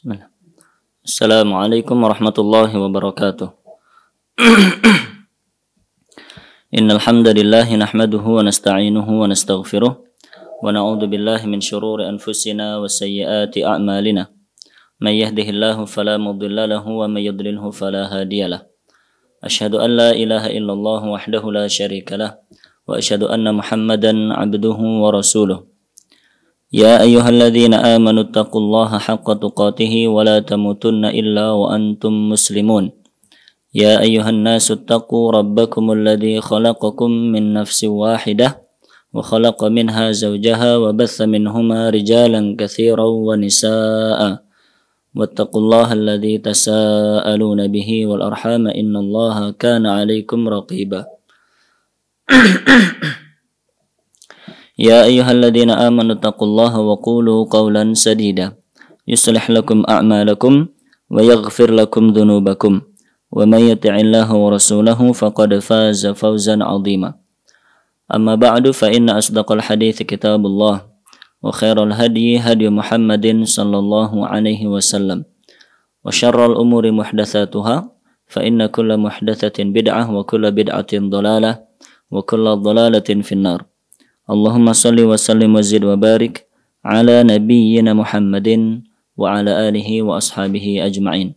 Bismillah. Assalamualaikum warahmatullahi wabarakatuh. Innal hamdalillah nahmaduhu wa nasta'inuhu wa nastaghfiruh wa na'udzu billahi min shururi anfusina wa sayyiati a'malina. May yahdihillahu fala mudilla lahu wa may yudlilhu fala hadiyalah. Asyhadu an la ilaha illallah wahdahu la syarika lah wa asyhadu anna Muhammadan 'abduhu wa rasuluh. Ya ayyuhalladzina amanu taqullaha haqqa tuqatih wa la tamutunna illa wa antum muslimun. Ya ayyuhan nasu taqu rabbakumul ladzi khalaqakum min nafsin wahidah wa khalaqa minha zawjaha wa batha minhuma rijalan katsiran wa nisaa'a. Wattaqullaha alladzi tasaaluna bihi wal arhama innallaha kana 'alaikum raqiba. يا أيها الذين آمنوا اتقوا الله وقولوا قولا سديدا يصلح لكم أعمالكم ويغفر لكم ذنوبكم ومن يطع الله ورسوله فقد فاز فوزا عظيما أما بعد فإن أصدق الحديث كتاب الله وخير الهدي هدي محمد صلى الله عليه وسلم وشر الأمور محدثاتها فإن كل محدثة بدعة وكل بدعة ضلالة وكل ضلالة في النار. Allahumma salli wa sallim wa zid wa barik ala nabiyyina Muhammadin wa ala alihi wa ashabihi ajma'in.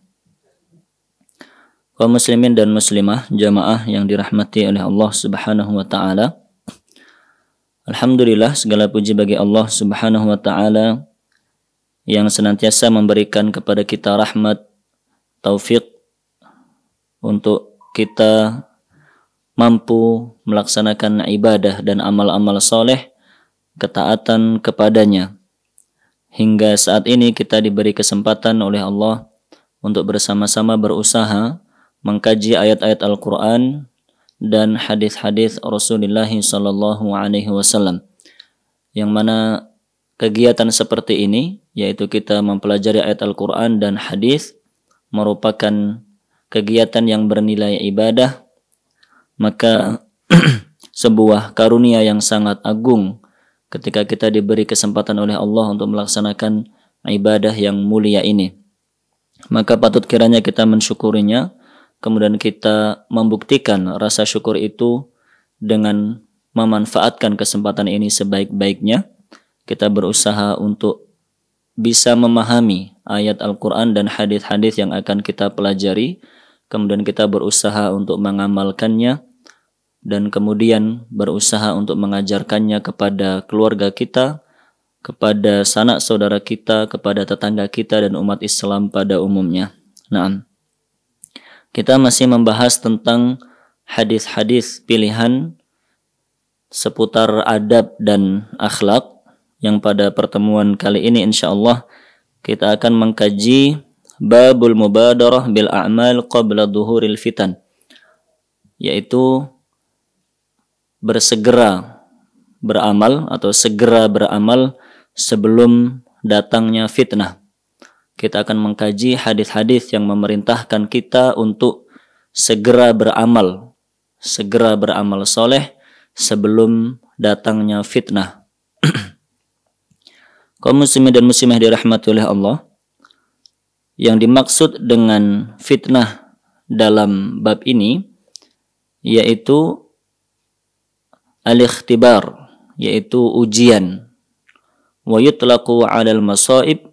Kaum muslimin dan muslimah jamaah yang dirahmati oleh Allah Subhanahu wa taala. Alhamdulillah, segala puji bagi Allah Subhanahu wa taala yang senantiasa memberikan kepada kita rahmat, taufik untuk kita mampu melaksanakan ibadah dan amal-amal soleh, ketaatan kepadanya. Hingga saat ini kita diberi kesempatan oleh Allah untuk bersama-sama berusaha mengkaji ayat-ayat Al-Quran dan hadis-hadis Rasulullah sallallahu alaihi wasallam. Yang mana kegiatan seperti ini, yaitu kita mempelajari ayat Al-Quran dan hadis, merupakan kegiatan yang bernilai ibadah, maka sebuah karunia yang sangat agung ketika kita diberi kesempatan oleh Allah untuk melaksanakan ibadah yang mulia ini. Maka patut kiranya kita mensyukurinya, kemudian kita membuktikan rasa syukur itu dengan memanfaatkan kesempatan ini sebaik-baiknya. Kita berusaha untuk bisa memahami ayat Al-Quran dan hadis-hadis yang akan kita pelajari, kemudian kita berusaha untuk mengamalkannya, dan kemudian berusaha untuk mengajarkannya kepada keluarga kita, kepada sanak saudara kita, kepada tetangga kita dan umat Islam pada umumnya. Nah, kita masih membahas tentang hadis-hadis pilihan seputar adab dan akhlak, yang pada pertemuan kali ini insyaallah kita akan mengkaji babul mubadarah bil a'mal qabla dhuhuril fitan, yaitu bersegera beramal atau segera beramal sebelum datangnya fitnah. Kita akan mengkaji hadis-hadis yang memerintahkan kita untuk segera beramal soleh sebelum datangnya fitnah. Kaum muslimin dan muslimah dirahmati oleh Allah, yang dimaksud dengan fitnah dalam bab ini yaitu al-ikhtibar, yaitu ujian. Wa yutlaqu 'alal masaib,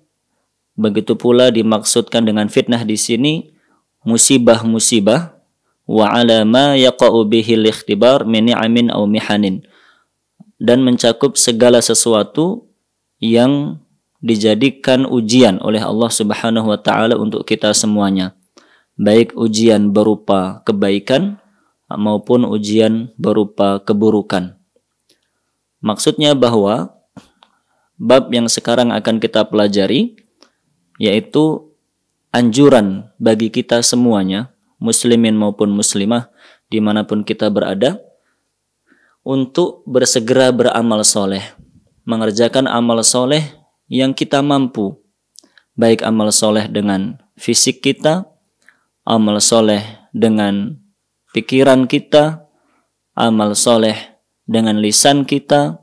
begitu pula dimaksudkan dengan fitnah di sini musibah-musibah, wa 'ala ma yaqa'u bihi al-ikhtibar min ni'amin aw mihanin, dan mencakup segala sesuatu yang dijadikan ujian oleh Allah Subhanahu wa taala untuk kita semuanya, baik ujian berupa kebaikan maupun ujian berupa keburukan. Maksudnya bahwa bab yang sekarang akan kita pelajari yaitu anjuran bagi kita semuanya, muslimin maupun muslimah dimanapun kita berada, untuk bersegera beramal soleh, mengerjakan amal soleh yang kita mampu, baik amal soleh dengan fisik kita, amal soleh dengan pikiran kita, amal soleh dengan lisan kita,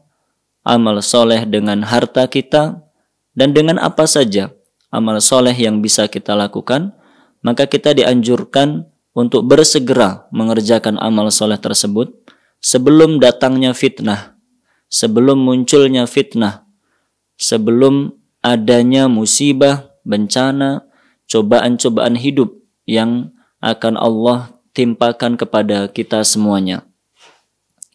amal soleh dengan harta kita, dan dengan apa saja amal soleh yang bisa kita lakukan, maka kita dianjurkan untuk bersegera mengerjakan amal soleh tersebut sebelum datangnya fitnah, sebelum munculnya fitnah, sebelum adanya musibah, bencana, cobaan-cobaan hidup yang akan Allah timpakan kepada kita semuanya.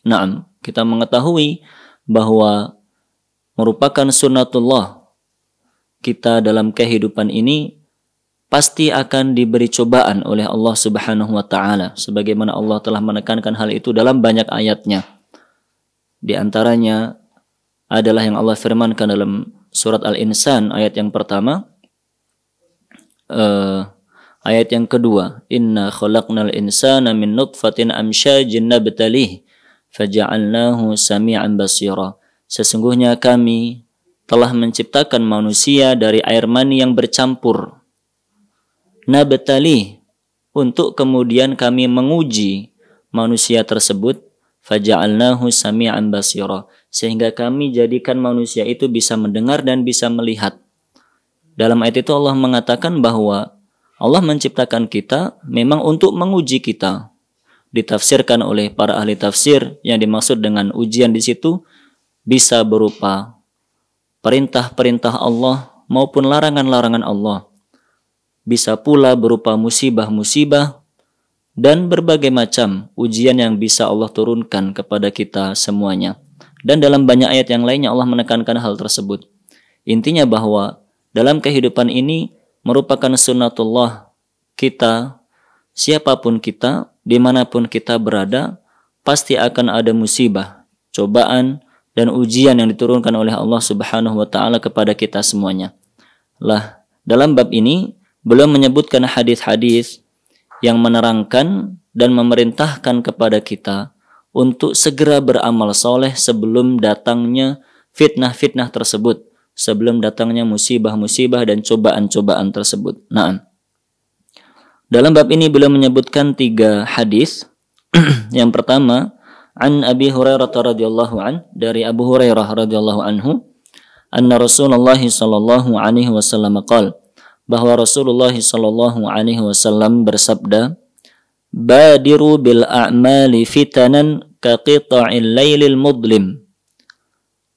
Naam, kita mengetahui bahwa merupakan sunnatullah kita dalam kehidupan ini pasti akan diberi cobaan oleh Allah Subhanahu wa taala, sebagaimana Allah telah menekankan hal itu dalam banyak ayatnya. Di antaranya adalah yang Allah firmankan dalam surat Al-Insan ayat yang pertama, ayat yang kedua, inna khalaqnal insana min nutfatin amsyajin nabtalih faja'alnahu sami'an basira. Sesungguhnya kami telah menciptakan manusia dari air mani yang bercampur. Nabtalih, untuk kemudian kami menguji manusia tersebut, faja'alnahu sami'an basira, sehingga kami jadikan manusia itu bisa mendengar dan bisa melihat. Dalam ayat itu Allah mengatakan bahwa Allah menciptakan kita memang untuk menguji kita. Ditafsirkan oleh para ahli tafsir, yang dimaksud dengan ujian di situ bisa berupa perintah-perintah Allah maupun larangan-larangan Allah. Bisa pula berupa musibah-musibah dan berbagai macam ujian yang bisa Allah turunkan kepada kita semuanya. Dan dalam banyak ayat yang lainnya Allah menekankan hal tersebut. Intinya bahwa dalam kehidupan ini merupakan sunnatullah kita, siapapun kita, dimanapun kita berada, pasti akan ada musibah, cobaan, dan ujian yang diturunkan oleh Allah Subhanahu wa taala kepada kita semuanya. Lah, dalam bab ini beliau menyebutkan hadis-hadis yang menerangkan dan memerintahkan kepada kita untuk segera beramal soleh sebelum datangnya fitnah-fitnah tersebut, sebelum datangnya musibah-musibah dan cobaan-cobaan tersebut. Nah, dalam bab ini beliau menyebutkan 3 hadis. Yang pertama, an Abi Hurairah radhiyallahu an, dari Abu Hurairah radhiyallahu anhu, anna Rasulullah sallallahu alaihi wasallam qala, bahwa Rasulullah sallallahu alaihi wasallam bersabda, badiru bil a'mali fitanan ka qita'il lailil mudlim.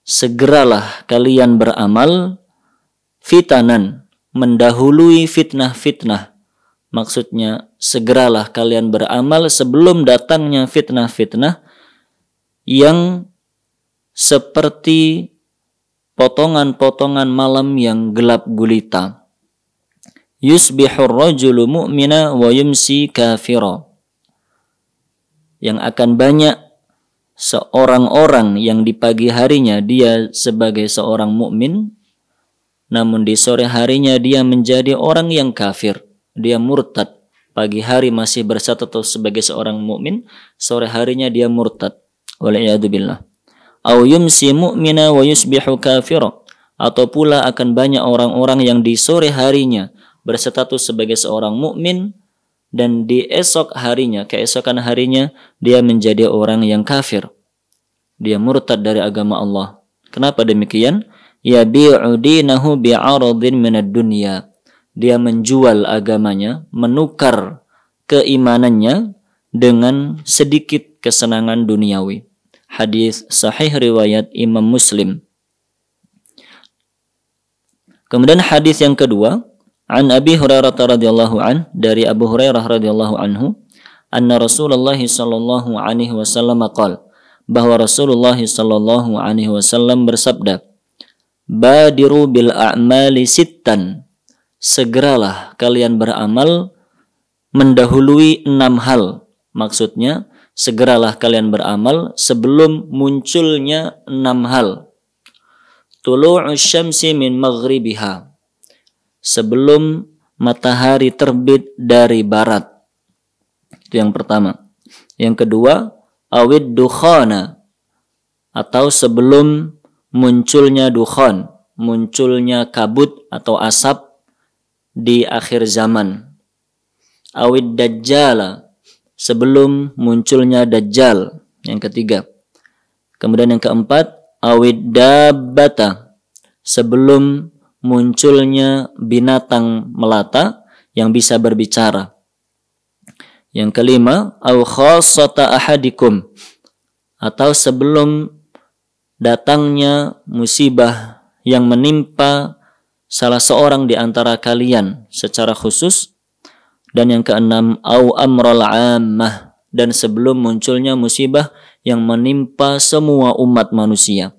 Segeralah kalian beramal fitanan, mendahului fitnah-fitnah. Maksudnya segeralah kalian beramal sebelum datangnya fitnah-fitnah yang seperti potongan-potongan malam yang gelap gulita. Yusbihur rajulu mu'mina wa yumsi kafira. Yang akan banyak seorang orang yang di pagi harinya dia sebagai seorang mukmin, namun di sore harinya dia menjadi orang yang kafir, dia murtad. Pagi hari masih berstatus sebagai seorang mukmin, sore harinya dia murtad. Wal'iyadzubillah. Au yumsi mu'mina wa yusbihu kafira. Atau pula akan banyak orang-orang yang di sore harinya berstatus sebagai seorang mukmin, dan di esok harinya, keesokan harinya dia menjadi orang yang kafir. Dia murtad dari agama Allah. Kenapa demikian? Yabi'u dinahu bi'aradin minad dunya. Dia menjual agamanya, menukar keimanannya dengan sedikit kesenangan duniawi. Hadis sahih riwayat Imam Muslim. Kemudian hadis yang kedua, an Abi Hurairah radhiyallahu an, dari Abu Hurairah radhiyallahu anhu, anna Rasulullah sallallahu alaihi wasallam qala, bahwa Rasulullah sallallahu alaihi wasallam bersabda, badiru bil a'mali sittan. Segeralah kalian beramal mendahului 6 hal. Maksudnya segeralah kalian beramal sebelum munculnya 6 hal. Tulu'us syamsi min maghribiha. Sebelum matahari terbit dari barat. Itu yang pertama. Yang kedua, awid dukhana, atau sebelum munculnya dukhan, munculnya kabut atau asap di akhir zaman. Awid dajjala, sebelum munculnya dajjal. Yang ketiga. Kemudian yang keempat, awid dabbata, sebelum munculnya binatang melata yang bisa berbicara. Yang kelima, au khassata ahadikum, atau sebelum datangnya musibah yang menimpa salah seorang di antara kalian secara khusus. Dan yang keenam, au amral ammah, dan sebelum munculnya musibah yang menimpa semua umat manusia.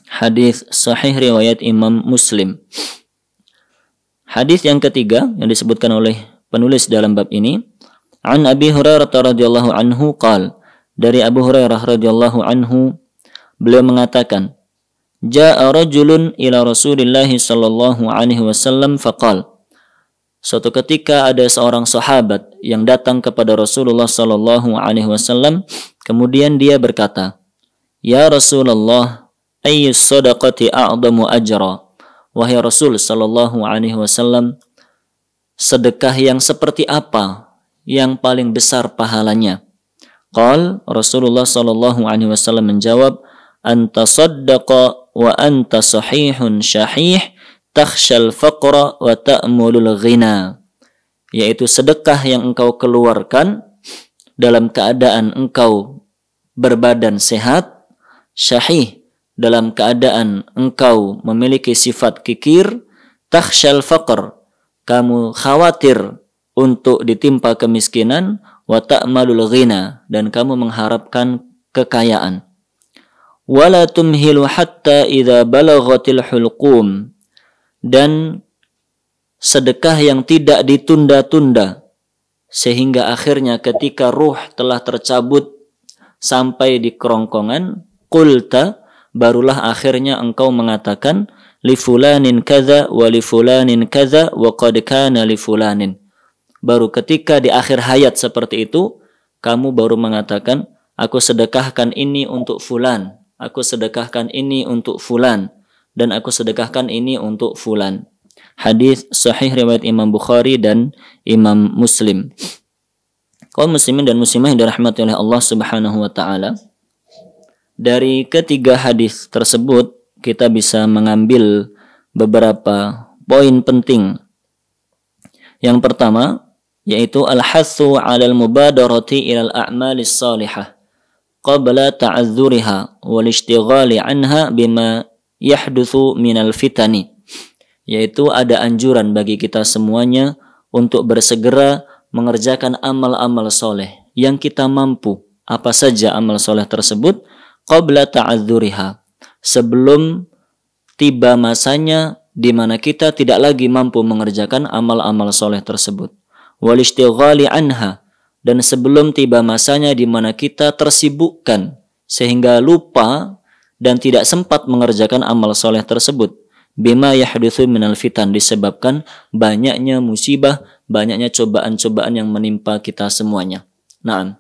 Hadis sahih riwayat Imam Muslim. Hadis yang ketiga yang disebutkan oleh penulis dalam bab ini, an Abi Hurairah radhiyallahu anhu qala, dari Abu Hurairah radhiyallahu anhu beliau mengatakan, jaa rajulun ila Rasulillah sallallahu alaihi wasallam faqala, suatu ketika ada seorang sahabat yang datang kepada Rasulullah sallallahu alaihi wasallam, kemudian dia berkata, ya Rasulullah, ayyus sadaqati a'zamu ajra, wahai Rasul sallallahu alaihi wasallam, sedekah yang seperti apa yang paling besar pahalanya? Qal, Rasulullah sallallahu alaihi wasallam menjawab, anta saddaqa wa anta sahihun syahih takhshal faqra wa ta'mulul ghina, yaitu sedekah yang engkau keluarkan dalam keadaan engkau berbadan sehat, syahih dalam keadaan engkau memiliki sifat kikir, takhshal faqr, kamu khawatir untuk ditimpa kemiskinan, wa ta'malul ghina, dan kamu mengharapkan kekayaan. Wala tumhilu hatta idza balaghatil hulqum, dan sedekah yang tidak ditunda-tunda sehingga akhirnya ketika ruh telah tercabut sampai di kerongkongan, qulta, barulah akhirnya engkau mengatakan, li fulanin kadza wa li fulanin kadza wa qad kana li fulanin. Baru ketika di akhir hayat seperti itu, kamu baru mengatakan, aku sedekahkan ini untuk fulan, aku sedekahkan ini untuk fulan, dan aku sedekahkan ini untuk fulan. Hadis sahih riwayat Imam Bukhari dan Imam Muslim. Kaum muslimin dan muslimah yang dirahmati oleh Allah Subhanahu wa taala, dari ketiga hadis tersebut kita bisa mengambil beberapa poin penting. Yang pertama yaitu al-hathu 'alal mubadarati ilal a'malis salihah qabla ta'azzuriha wal ishtighali 'anha bima yahdutsu minal fitani, yaitu ada anjuran bagi kita semuanya untuk bersegera mengerjakan amal-amal soleh yang kita mampu. Apa saja amal soleh tersebut? Qabla ta'adzuriha, sebelum tiba masanya di mana kita tidak lagi mampu mengerjakan amal-amal soleh tersebut. Wal ishtighali anha, dan sebelum tiba masanya di mana kita tersibukkan sehingga lupa dan tidak sempat mengerjakan amal soleh tersebut. Bima yahdutsu minal fitan, disebabkan banyaknya musibah, banyaknya cobaan-cobaan yang menimpa kita semuanya. Nah,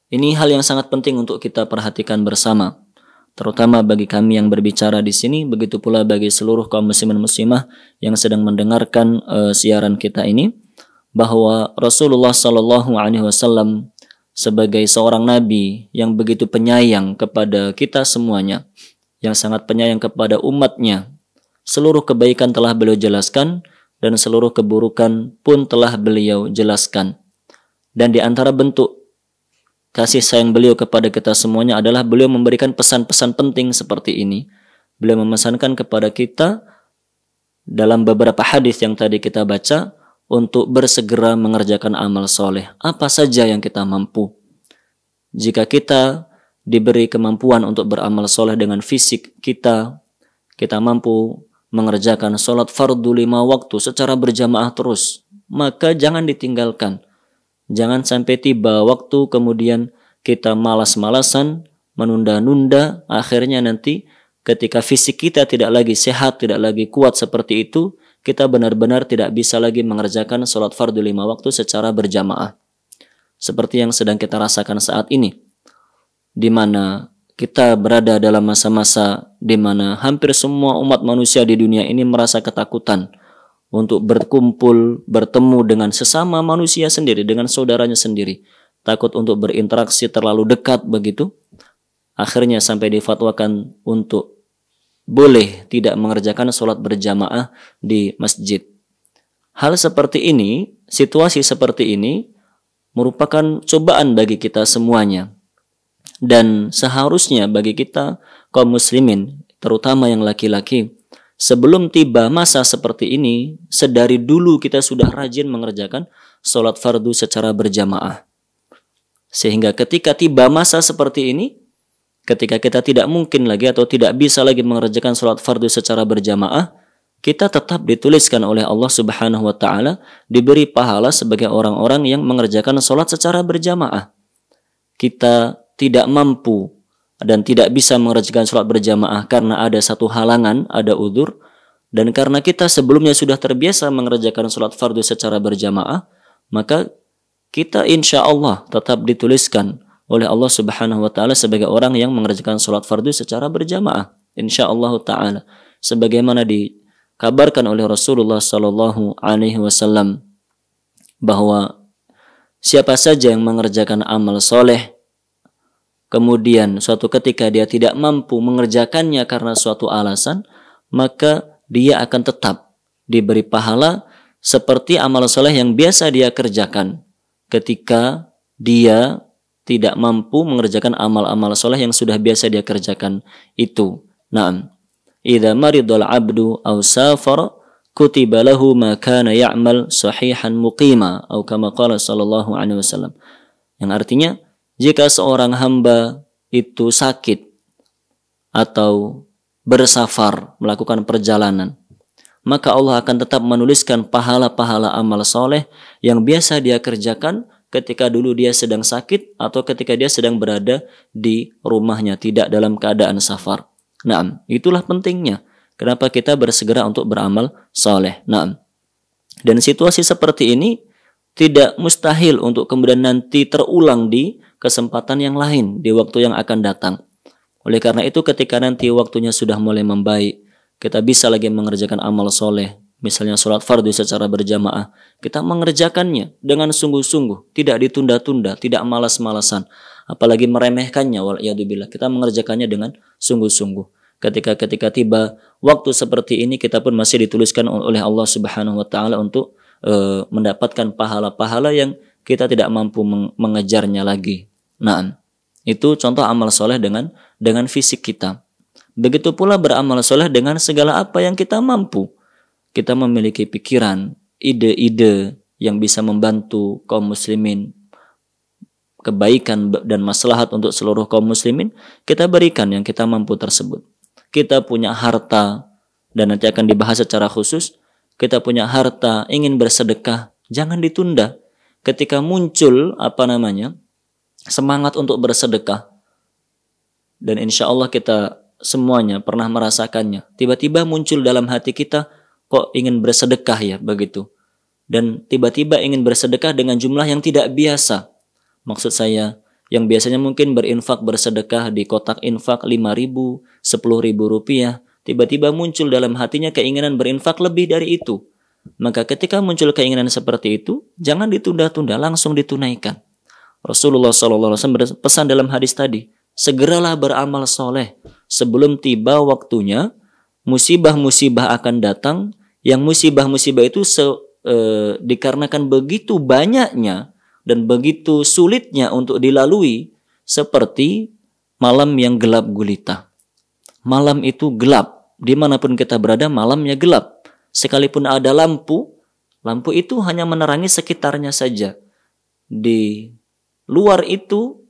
ini hal yang sangat penting untuk kita perhatikan bersama, terutama bagi kami yang berbicara di sini, begitu pula bagi seluruh kaum muslimin muslimah yang sedang mendengarkan siaran kita ini, bahwa Rasulullah Shallallahu Alaihi Wasallam sebagai seorang nabi yang begitu penyayang kepada kita semuanya, yang sangat penyayang kepada umatnya, seluruh kebaikan telah beliau jelaskan dan seluruh keburukan pun telah beliau jelaskan. Dan di antara bentuk kasih sayang beliau kepada kita semuanya adalah beliau memberikan pesan-pesan penting seperti ini. Beliau memesankan kepada kita dalam beberapa hadis yang tadi kita baca untuk bersegera mengerjakan amal soleh. Apa saja yang kita mampu. Jika kita diberi kemampuan untuk beramal soleh dengan fisik kita mampu mengerjakan sholat fardu 5 waktu secara berjamaah terus, maka jangan ditinggalkan. Jangan sampai tiba waktu kemudian kita malas-malasan, menunda-nunda, akhirnya nanti ketika fisik kita tidak lagi sehat, tidak lagi kuat seperti itu, kita benar-benar tidak bisa lagi mengerjakan sholat fardu 5 waktu secara berjamaah. Seperti yang sedang kita rasakan saat ini, di mana kita berada dalam masa-masa di mana hampir semua umat manusia di dunia ini merasa ketakutan untuk berkumpul, bertemu dengan sesama manusia sendiri, dengan saudaranya sendiri. Takut untuk berinteraksi terlalu dekat begitu. Akhirnya sampai difatwakan untuk boleh tidak mengerjakan sholat berjamaah di masjid. Hal seperti ini, situasi seperti ini merupakan cobaan bagi kita semuanya. Dan seharusnya bagi kita kaum muslimin, terutama yang laki-laki, sebelum tiba masa seperti ini, sedari dulu kita sudah rajin mengerjakan sholat fardu secara berjamaah. Sehingga ketika tiba masa seperti ini, ketika kita tidak mungkin lagi atau tidak bisa lagi mengerjakan sholat fardu secara berjamaah, kita tetap dituliskan oleh Allah Subhanahu wa Ta'ala diberi pahala sebagai orang-orang yang mengerjakan sholat secara berjamaah. Kita tidak mampu dan tidak bisa mengerjakan sholat berjamaah karena ada satu halangan, ada udzur, dan karena kita sebelumnya sudah terbiasa mengerjakan sholat fardu secara berjamaah, maka kita insya Allah tetap dituliskan oleh Allah Subhanahu wa Ta'ala sebagai orang yang mengerjakan sholat fardu secara berjamaah, insya Allah Ta'ala, sebagaimana dikabarkan oleh Rasulullah Sallallahu Alaihi Wasallam bahwa siapa saja yang mengerjakan amal soleh kemudian suatu ketika dia tidak mampu mengerjakannya karena suatu alasan, maka dia akan tetap diberi pahala seperti amal soleh yang biasa dia kerjakan ketika dia tidak mampu mengerjakan amal-amal soleh yang sudah biasa dia kerjakan itu. Naam. Idza maridul abdu aw safara kutiba lahu ma kana ya'mal sahihan muqima atau kama qala sallallahu alaihi wasallam. Yang artinya jika seorang hamba itu sakit atau bersafar melakukan perjalanan, maka Allah akan tetap menuliskan pahala-pahala amal soleh yang biasa dia kerjakan ketika dulu dia sedang sakit atau ketika dia sedang berada di rumahnya, tidak dalam keadaan safar. Naam, itulah pentingnya. Kenapa kita bersegera untuk beramal soleh. Naam. Dan situasi seperti ini tidak mustahil untuk kemudian nanti terulang di kesempatan yang lain, di waktu yang akan datang. Oleh karena itu ketika nanti waktunya sudah mulai membaik, kita bisa lagi mengerjakan amal soleh, misalnya sholat fardu secara berjamaah, kita mengerjakannya dengan sungguh-sungguh, tidak ditunda-tunda, tidak malas-malasan, apalagi meremehkannya, waliyadzubillah. Kita mengerjakannya dengan sungguh-sungguh. Ketika tiba waktu seperti ini, kita pun masih dituliskan oleh Allah Subhanahu wa Ta'ala untuk mendapatkan pahala-pahala yang kita tidak mampu mengejarnya lagi. Nah, itu contoh amal soleh dengan fisik kita. Begitu pula beramal soleh dengan segala apa yang kita mampu. Kita memiliki pikiran, ide-ide yang bisa membantu kaum muslimin, kebaikan dan maslahat untuk seluruh kaum muslimin, kita berikan yang kita mampu tersebut. Kita punya harta, dan nanti akan dibahas secara khusus, kita punya harta, ingin bersedekah, jangan ditunda. Ketika muncul semangat untuk bersedekah, dan insya Allah kita semuanya pernah merasakannya, tiba-tiba muncul dalam hati kita, kok ingin bersedekah ya begitu, dan tiba-tiba ingin bersedekah dengan jumlah yang tidak biasa. Maksud saya, yang biasanya mungkin berinfak bersedekah di kotak infak 5.000, 10.000 rupiah, tiba-tiba muncul dalam hatinya keinginan berinfak lebih dari itu. Maka ketika muncul keinginan seperti itu, jangan ditunda-tunda, langsung ditunaikan. Rasulullah SAW berpesan dalam hadis tadi, segeralah beramal soleh sebelum tiba waktunya. Musibah-musibah akan datang, yang musibah-musibah itu dikarenakan begitu banyaknya dan begitu sulitnya untuk dilalui, seperti malam yang gelap gulita. Malam itu gelap, dimanapun kita berada malamnya gelap. Sekalipun ada lampu itu hanya menerangi sekitarnya saja. Di luar itu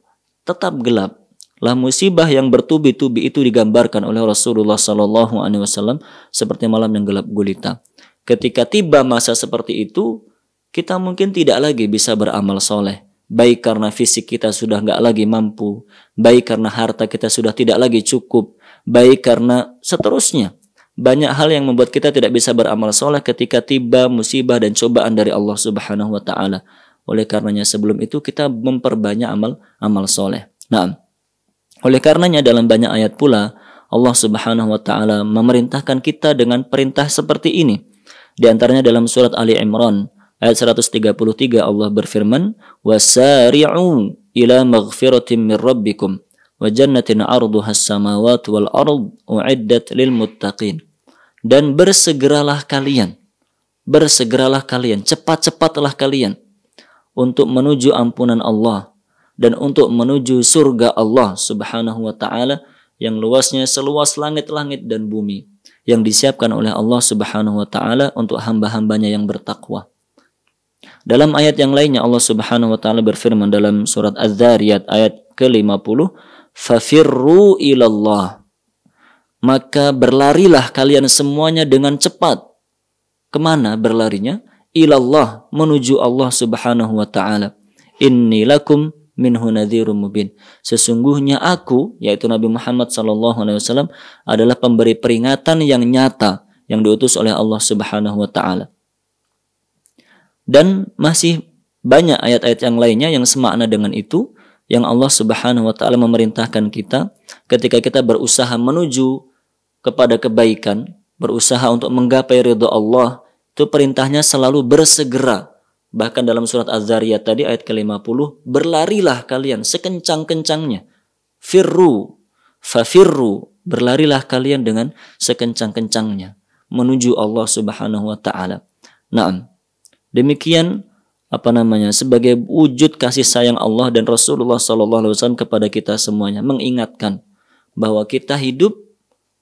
tetap gelap. Lah musibah yang bertubi-tubi itu digambarkan oleh Rasulullah SAW seperti malam yang gelap gulita. Ketika tiba masa seperti itu, kita mungkin tidak lagi bisa beramal soleh. Baik karena fisik kita sudah nggak lagi mampu, baik karena harta kita sudah tidak lagi cukup, baik karena seterusnya. Banyak hal yang membuat kita tidak bisa beramal soleh ketika tiba musibah dan cobaan dari Allah Subhanahu wa Ta'ala. Oleh karenanya sebelum itu kita memperbanyak amal soleh. Nah, oleh karenanya dalam banyak ayat pula Allah Subhanahu wa Ta'ala memerintahkan kita dengan perintah seperti ini. Di antaranya dalam surat Ali Imran ayat 133 Allah berfirman, "Wasari'u ila maghfiratin min rabbikum wa jannatin 'arduhas samawati wal ard u'iddat lil muttaqin. Dan bersegeralah kalian, cepat-cepatlah kalian untuk menuju ampunan Allah dan untuk menuju surga Allah Subhanahu wa taala yang luasnya seluas langit-langit dan bumi, yang disiapkan oleh Allah Subhanahu wa taala untuk hamba-hambanya yang bertakwa. Dalam ayat yang lainnya Allah Subhanahu wa taala berfirman dalam surat Az-Zariyat ayat ke-50, "Fafirru ilallah." Maka berlarilah kalian semuanya dengan cepat. Kemana berlarinya? Ilallah, menuju Allah Subhanahu wa taala. Inni lakum minhu nadhirum mubin. Sesungguhnya aku, yaitu Nabi Muhammad SAW, adalah pemberi peringatan yang nyata yang diutus oleh Allah Subhanahu wa taala. Dan masih banyak ayat-ayat yang lainnya yang semakna dengan itu, yang Allah Subhanahu wa taala memerintahkan kita ketika kita berusaha menuju kepada kebaikan, berusaha untuk menggapai ridha Allah, itu perintahnya selalu bersegera. Bahkan dalam surat Az-Zariyat tadi ayat ke-50, berlarilah kalian sekencang-kencangnya. Firru, fafirru, berlarilah kalian dengan sekencang-kencangnya menuju Allah Subhanahu wa taala. Naam. Demikian sebagai wujud kasih sayang Allah dan Rasulullah SAW kepada kita semuanya, mengingatkan bahwa kita hidup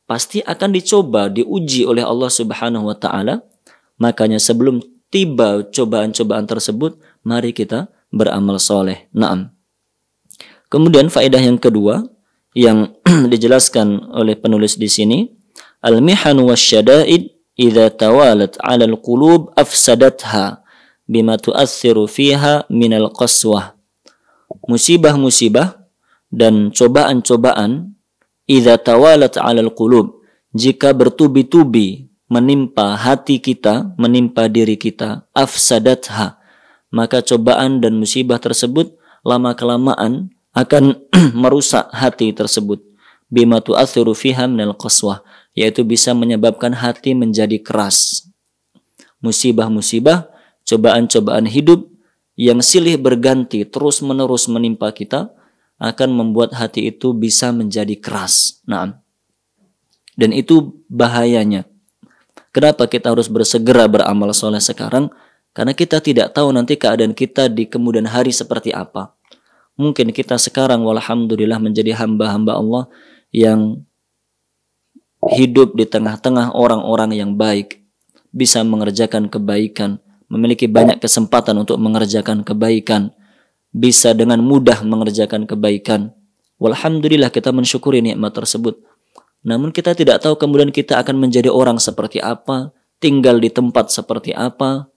pasti akan dicoba, diuji oleh Allah Subhanahu wa taala. Makanya sebelum tiba cobaan-cobaan tersebut, mari kita beramal soleh. Naam. Kemudian faedah yang kedua yang dijelaskan oleh penulis di sini, al-mihan wasyada'id idza tawalat 'ala al-qulub afsadatha bima tu'assiru fiha minal qaswah. Musibah-musibah dan cobaan-cobaan idza tawalat 'ala al-qulub, jika bertubi-tubi menimpa hati kita, menimpa diri kita, afsadatha, maka cobaan dan musibah tersebut lama-kelamaan akan merusak hati tersebut. Bima tu'athiru fiha minal qaswah, yaitu bisa menyebabkan hati menjadi keras. Musibah-musibah, cobaan-cobaan hidup yang silih berganti terus-menerus menimpa kita akan membuat hati itu bisa menjadi keras. Nah, dan itu bahayanya. Kenapa kita harus bersegera beramal soleh sekarang? Karena kita tidak tahu nanti keadaan kita di kemudian hari seperti apa. Mungkin kita sekarang walhamdulillah menjadi hamba-hamba Allah yang hidup di tengah-tengah orang-orang yang baik, bisa mengerjakan kebaikan, memiliki banyak kesempatan untuk mengerjakan kebaikan, bisa dengan mudah mengerjakan kebaikan. Walhamdulillah kita mensyukuri nikmat tersebut. Namun kita tidak tahu kemudian kita akan menjadi orang seperti apa, tinggal di tempat seperti apa,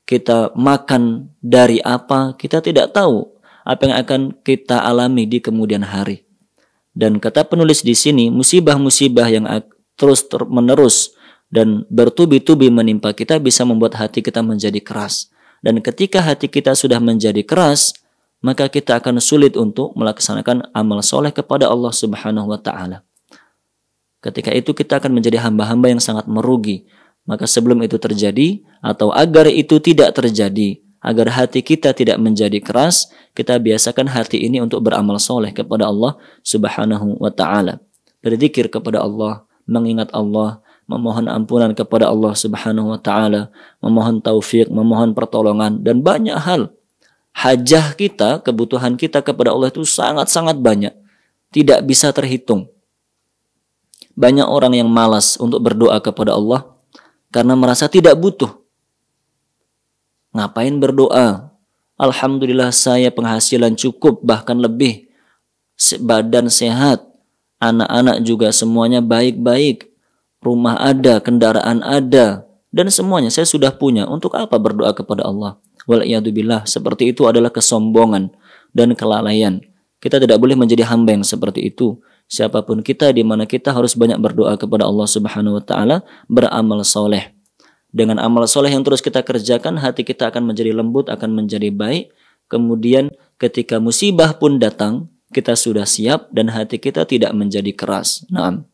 kita makan dari apa, kita tidak tahu apa yang akan kita alami di kemudian hari. Dan kata penulis di sini, musibah-musibah yang terus-menerus dan bertubi-tubi menimpa kita bisa membuat hati kita menjadi keras. Dan ketika hati kita sudah menjadi keras, maka kita akan sulit untuk melaksanakan amal soleh kepada Allah Subhanahu wa taala. Ketika itu kita akan menjadi hamba-hamba yang sangat merugi. Maka sebelum itu terjadi, atau agar itu tidak terjadi, agar hati kita tidak menjadi keras, kita biasakan hati ini untuk beramal soleh kepada Allah Subhanahu wa ta'ala. Berzikir kepada Allah, mengingat Allah, memohon ampunan kepada Allah Subhanahu wa ta'ala, memohon taufik, memohon pertolongan, dan banyak hal. Hajah kita, kebutuhan kita kepada Allah itu sangat-sangat banyak. Tidak bisa terhitung. Banyak orang yang malas untuk berdoa kepada Allah karena merasa tidak butuh. Ngapain berdoa? Alhamdulillah saya penghasilan cukup, bahkan lebih. Badan sehat, anak-anak juga semuanya baik-baik. Rumah ada, kendaraan ada, dan semuanya saya sudah punya. Untuk apa berdoa kepada Allah? Wal'iyadzubillah, seperti itu adalah kesombongan dan kelalaian. Kita tidak boleh menjadi hamba yang seperti itu. Siapapun kita, di mana kita harus banyak berdoa kepada Allah Subhanahu wa taala, beramal soleh. Dengan amal soleh yang terus kita kerjakan, hati kita akan menjadi lembut, akan menjadi baik. Kemudian ketika musibah pun datang, kita sudah siap dan hati kita tidak menjadi keras. Naam.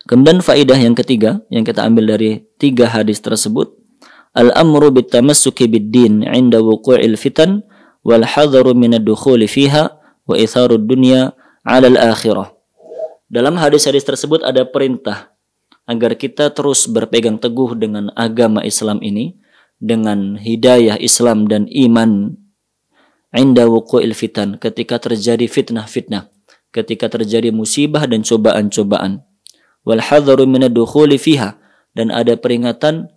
Kemudian faedah yang ketiga yang kita ambil dari 3 hadis tersebut, al-amru bitamassuki bid-din 'inda wuqu'il fitan wal hadharu min ad-dukhuli fiha wa itharud dunya 'alal akhirah. Dalam hadis-hadis tersebut ada perintah agar kita terus berpegang teguh dengan agama Islam ini, dengan hidayah Islam dan iman, inda wuqu'il fitan, ketika terjadi fitnah-fitnah, ketika terjadi musibah dan cobaan-cobaan. Wal hadharu minadukhuli fiha, dan ada peringatan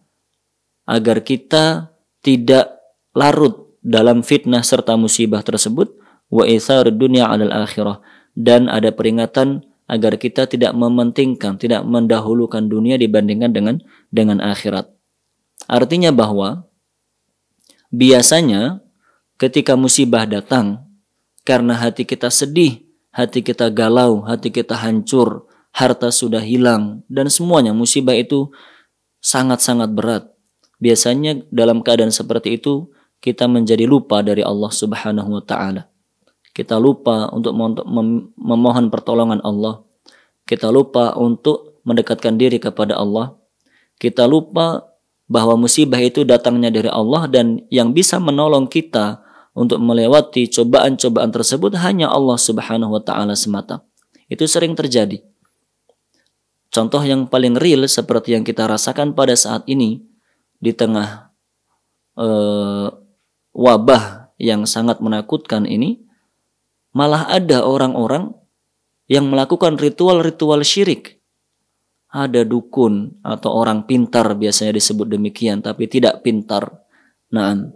agar kita tidak larut dalam fitnah serta musibah tersebut. Wa itsarud dunya 'alal akhirah, dan ada peringatan agar kita tidak mementingkan, tidak mendahulukan dunia dibandingkan dengan akhirat. Artinya bahwa biasanya ketika musibah datang, karena hati kita sedih, hati kita galau, hati kita hancur, harta sudah hilang, dan semuanya musibah itu sangat-sangat berat. Biasanya dalam keadaan seperti itu, kita menjadi lupa dari Allah Subhanahu wa Ta'ala. Kita lupa untuk memohon pertolongan Allah. Kita lupa untuk mendekatkan diri kepada Allah. Kita lupa bahwa musibah itu datangnya dari Allah, dan yang bisa menolong kita untuk melewati cobaan-cobaan tersebut hanya Allah Subhanahu wa Ta'ala semata. Itu sering terjadi. Contoh yang paling real seperti yang kita rasakan pada saat ini di tengah wabah yang sangat menakutkan ini, malah ada orang-orang yang melakukan ritual-ritual syirik. Ada dukun atau orang pintar, biasanya disebut demikian, tapi tidak pintar. Nah,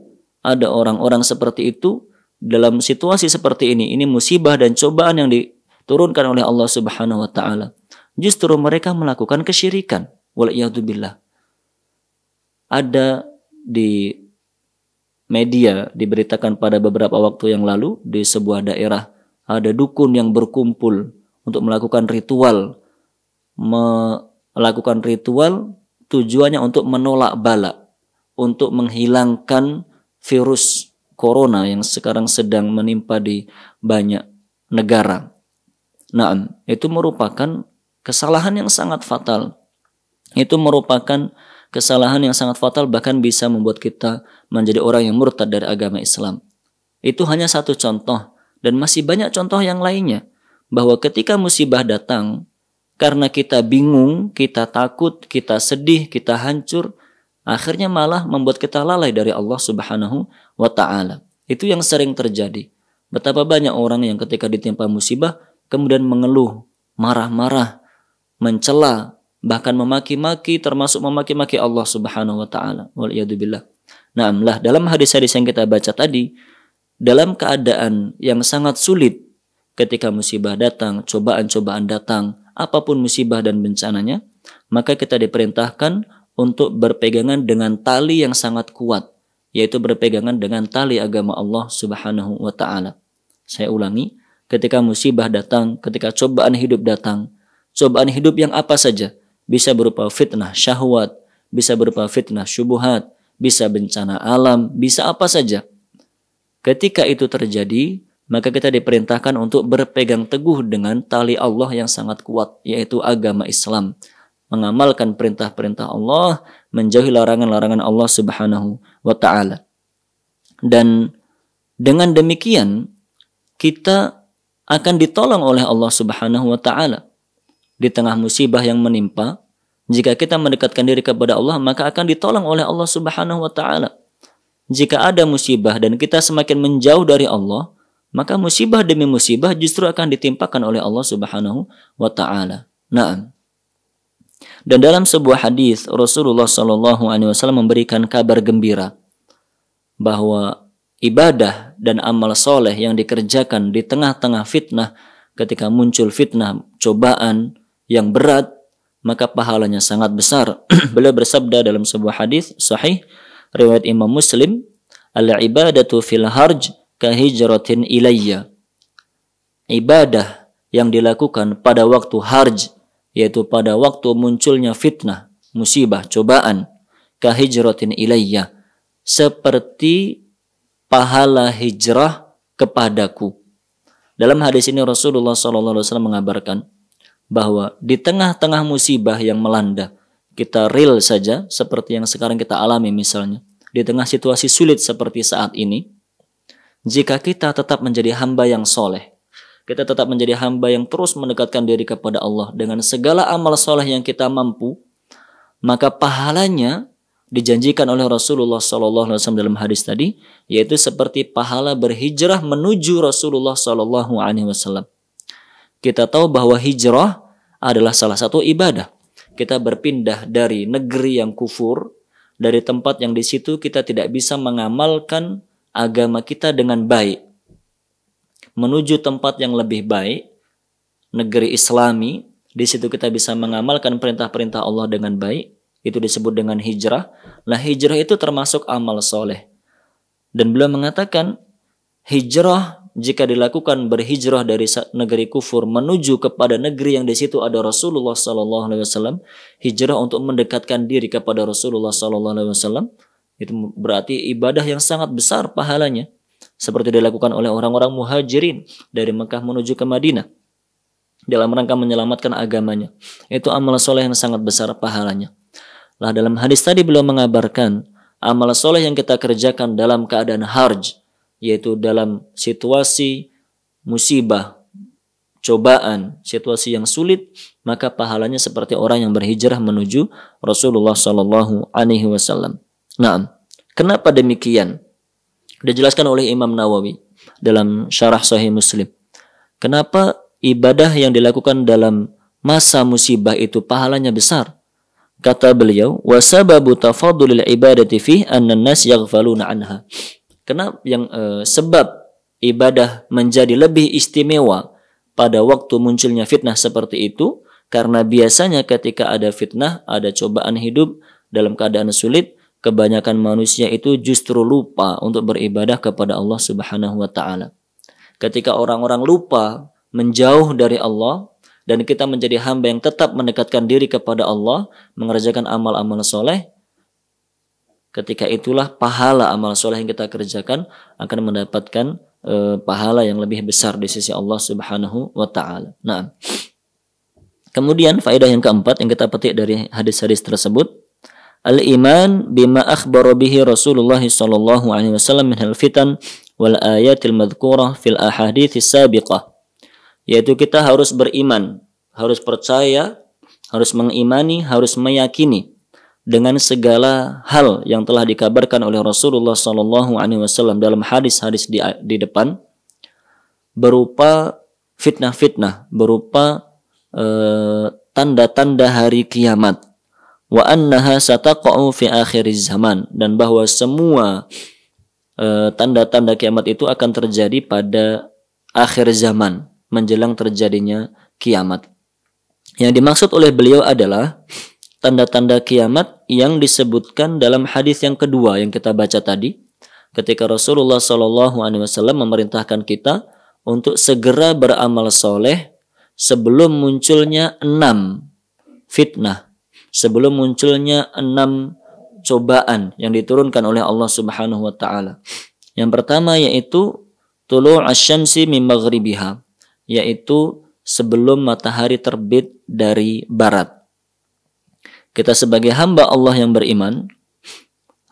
ada orang-orang seperti itu dalam situasi seperti ini musibah dan cobaan yang diturunkan oleh Allah Subhanahu wa Ta'ala. Justru mereka melakukan kesyirikan. Wal'iyadzubillah. Ada di media diberitakan pada beberapa waktu yang lalu di sebuah daerah, ada dukun yang berkumpul untuk melakukan ritual. Melakukan ritual tujuannya untuk menolak bala, untuk menghilangkan virus corona yang sekarang sedang menimpa di banyak negara. Nah, itu merupakan kesalahan yang sangat fatal. Itu merupakan kesalahan yang sangat fatal, bahkan bisa membuat kita menjadi orang yang murtad dari agama Islam. Itu hanya satu contoh, dan masih banyak contoh yang lainnya. Bahwa ketika musibah datang, karena kita bingung, kita takut, kita sedih, kita hancur, akhirnya malah membuat kita lalai dari Allah Subhanahu wa Ta'ala. Itu yang sering terjadi. Betapa banyak orang yang ketika ditimpa musibah kemudian mengeluh, marah-marah, mencela, bahkan memaki-maki, termasuk memaki-maki Allah Subhanahu wa Ta'ala. Wal'iyadzubillah. Nah, dalam hadis-hadis yang kita baca tadi, dalam keadaan yang sangat sulit, ketika musibah datang, cobaan-cobaan datang, apapun musibah dan bencananya, maka kita diperintahkan untuk berpegangan dengan tali yang sangat kuat, yaitu berpegangan dengan tali agama Allah Subhanahu wa Ta'ala. Saya ulangi, ketika musibah datang, ketika cobaan hidup datang, cobaan hidup yang apa saja, bisa berupa fitnah syahwat, bisa berupa fitnah syubuhat, bisa bencana alam, bisa apa saja. Ketika itu terjadi, maka kita diperintahkan untuk berpegang teguh dengan tali Allah yang sangat kuat, yaitu agama Islam. Mengamalkan perintah-perintah Allah, menjauhi larangan-larangan Allah Subhanahu wa Ta'ala. Dan dengan demikian, kita akan ditolong oleh Allah Subhanahu wa Ta'ala. Di tengah musibah yang menimpa, jika kita mendekatkan diri kepada Allah, maka akan ditolong oleh Allah Subhanahu wa Ta'ala. Jika ada musibah dan kita semakin menjauh dari Allah, maka musibah demi musibah justru akan ditimpakan oleh Allah Subhanahu wa Ta'ala. Nah, dan dalam sebuah hadis Rasulullah SAW memberikan kabar gembira bahwa ibadah dan amal soleh yang dikerjakan di tengah-tengah fitnah, ketika muncul fitnah, cobaan yang berat, maka pahalanya sangat besar. Beliau bersabda dalam sebuah hadis sahih riwayat Imam Muslim, al-ibadatu fil harj kahijratin ilayya. Ibadah yang dilakukan pada waktu harj, yaitu pada waktu munculnya fitnah, musibah, cobaan, kahijratin ilayya, seperti pahala hijrah kepadaku. Dalam hadis ini Rasulullah SAW mengabarkan bahwa di tengah-tengah musibah yang melanda, kita real saja seperti yang sekarang kita alami misalnya, di tengah situasi sulit seperti saat ini, jika kita tetap menjadi hamba yang soleh, kita tetap menjadi hamba yang terus mendekatkan diri kepada Allah dengan segala amal soleh yang kita mampu, maka pahalanya dijanjikan oleh Rasulullah SAW dalam hadis tadi, yaitu seperti pahala berhijrah menuju Rasulullah SAW. Kita tahu bahwa hijrah adalah salah satu ibadah. Kita berpindah dari negeri yang kufur, dari tempat yang di situ kita tidak bisa mengamalkan agama kita dengan baik, menuju tempat yang lebih baik, negeri Islami. Di situ kita bisa mengamalkan perintah-perintah Allah dengan baik. Itu disebut dengan hijrah. Nah, hijrah itu termasuk amal soleh. Dan beliau mengatakan, hijrah jika dilakukan berhijrah dari negeri kufur menuju kepada negeri yang di situ ada Rasulullah SAW, hijrah untuk mendekatkan diri kepada Rasulullah SAW, itu berarti ibadah yang sangat besar pahalanya. Seperti dilakukan oleh orang-orang muhajirin dari Mekah menuju ke Madinah dalam rangka menyelamatkan agamanya. Itu amal soleh yang sangat besar pahalanya. Lah, dalam hadis tadi beliau mengabarkan amal soleh yang kita kerjakan dalam keadaan harj, yaitu dalam situasi musibah, cobaan, situasi yang sulit, maka pahalanya seperti orang yang berhijrah menuju Rasulullah SAW. Nah, kenapa demikian? Dijelaskan oleh Imam Nawawi dalam syarah Sahih Muslim. Kenapa ibadah yang dilakukan dalam masa musibah itu pahalanya besar? Kata beliau, wa sababu tafadulil ibadati fih anna an-nas yaghfaluna anha. Kenapa sebab ibadah menjadi lebih istimewa pada waktu munculnya fitnah seperti itu? Karena biasanya ketika ada fitnah, ada cobaan hidup dalam keadaan sulit, kebanyakan manusia itu justru lupa untuk beribadah kepada Allah Subhanahu wa taala. Ketika orang-orang lupa menjauh dari Allah dan kita menjadi hamba yang tetap mendekatkan diri kepada Allah, mengerjakan amal-amal soleh, ketika itulah pahala amal soleh yang kita kerjakan akan mendapatkan pahala yang lebih besar di sisi Allah Subhanahu wa taala. Nah, kemudian faedah yang keempat yang kita petik dari hadis-hadis tersebut, al-iman bima akhbara bihi Rasulullah sallallahu alaihi wasallam min al-fitan wal ayatil madhkurah fil ahadits sabiqah. Yaitu kita harus beriman, harus percaya, harus mengimani, harus meyakini dengan segala hal yang telah dikabarkan oleh Rasulullah sallallahu alaihi wasallam dalam hadis-hadis di depan, berupa fitnah-fitnah, berupa tanda-tanda hari kiamat. Wa annaha sataqa'u fi akhiriz zaman, dan bahwa semua tanda-tanda kiamat itu akan terjadi pada akhir zaman, menjelang terjadinya kiamat. Yang dimaksud oleh beliau adalah tanda-tanda kiamat yang disebutkan dalam hadis yang kedua yang kita baca tadi, ketika Rasulullah SAW memerintahkan kita untuk segera beramal soleh sebelum munculnya 6 fitnah, sebelum munculnya 6 cobaan yang diturunkan oleh Allah Subhanahu wa taala. Yang pertama yaitu tulu' asy-syamsi min maghribiha, yaitu sebelum matahari terbit dari barat. Kita sebagai hamba Allah yang beriman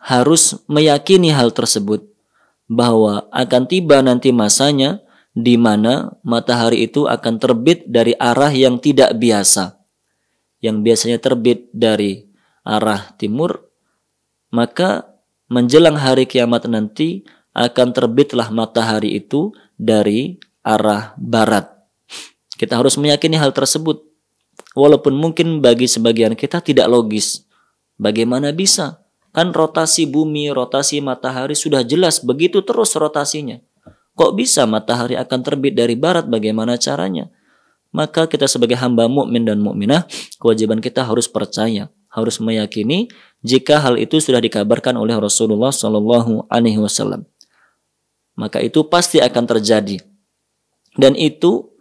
harus meyakini hal tersebut, bahwa akan tiba nanti masanya di mana matahari itu akan terbit dari arah yang tidak biasa. Yang biasanya terbit dari arah timur, maka menjelang hari kiamat nanti akan terbitlah matahari itu dari arah barat. Kita harus meyakini hal tersebut. Walaupun mungkin bagi sebagian kita tidak logis. Bagaimana bisa? Kan rotasi bumi, rotasi matahari sudah jelas begitu terus rotasinya. Kok bisa matahari akan terbit dari barat? Bagaimana caranya? Maka kita sebagai hamba mukmin dan mukminah, kewajiban kita harus percaya, harus meyakini jika hal itu sudah dikabarkan oleh Rasulullah Sallallahu Alaihi Wasallam. Maka itu pasti akan terjadi, dan itu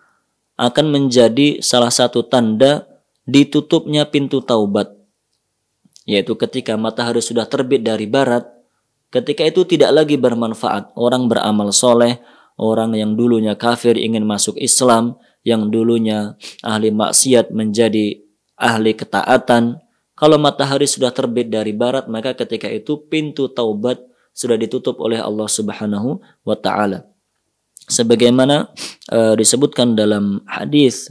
akan menjadi salah satu tanda ditutupnya pintu taubat, yaitu ketika matahari sudah terbit dari barat. Ketika itu tidak lagi bermanfaat orang beramal soleh, orang yang dulunya kafir ingin masuk Islam, yang dulunya ahli maksiat menjadi ahli ketaatan. Kalau matahari sudah terbit dari barat, maka ketika itu pintu taubat sudah ditutup oleh Allah Subhanahu wa taala. sebagaimana disebutkan dalam hadis,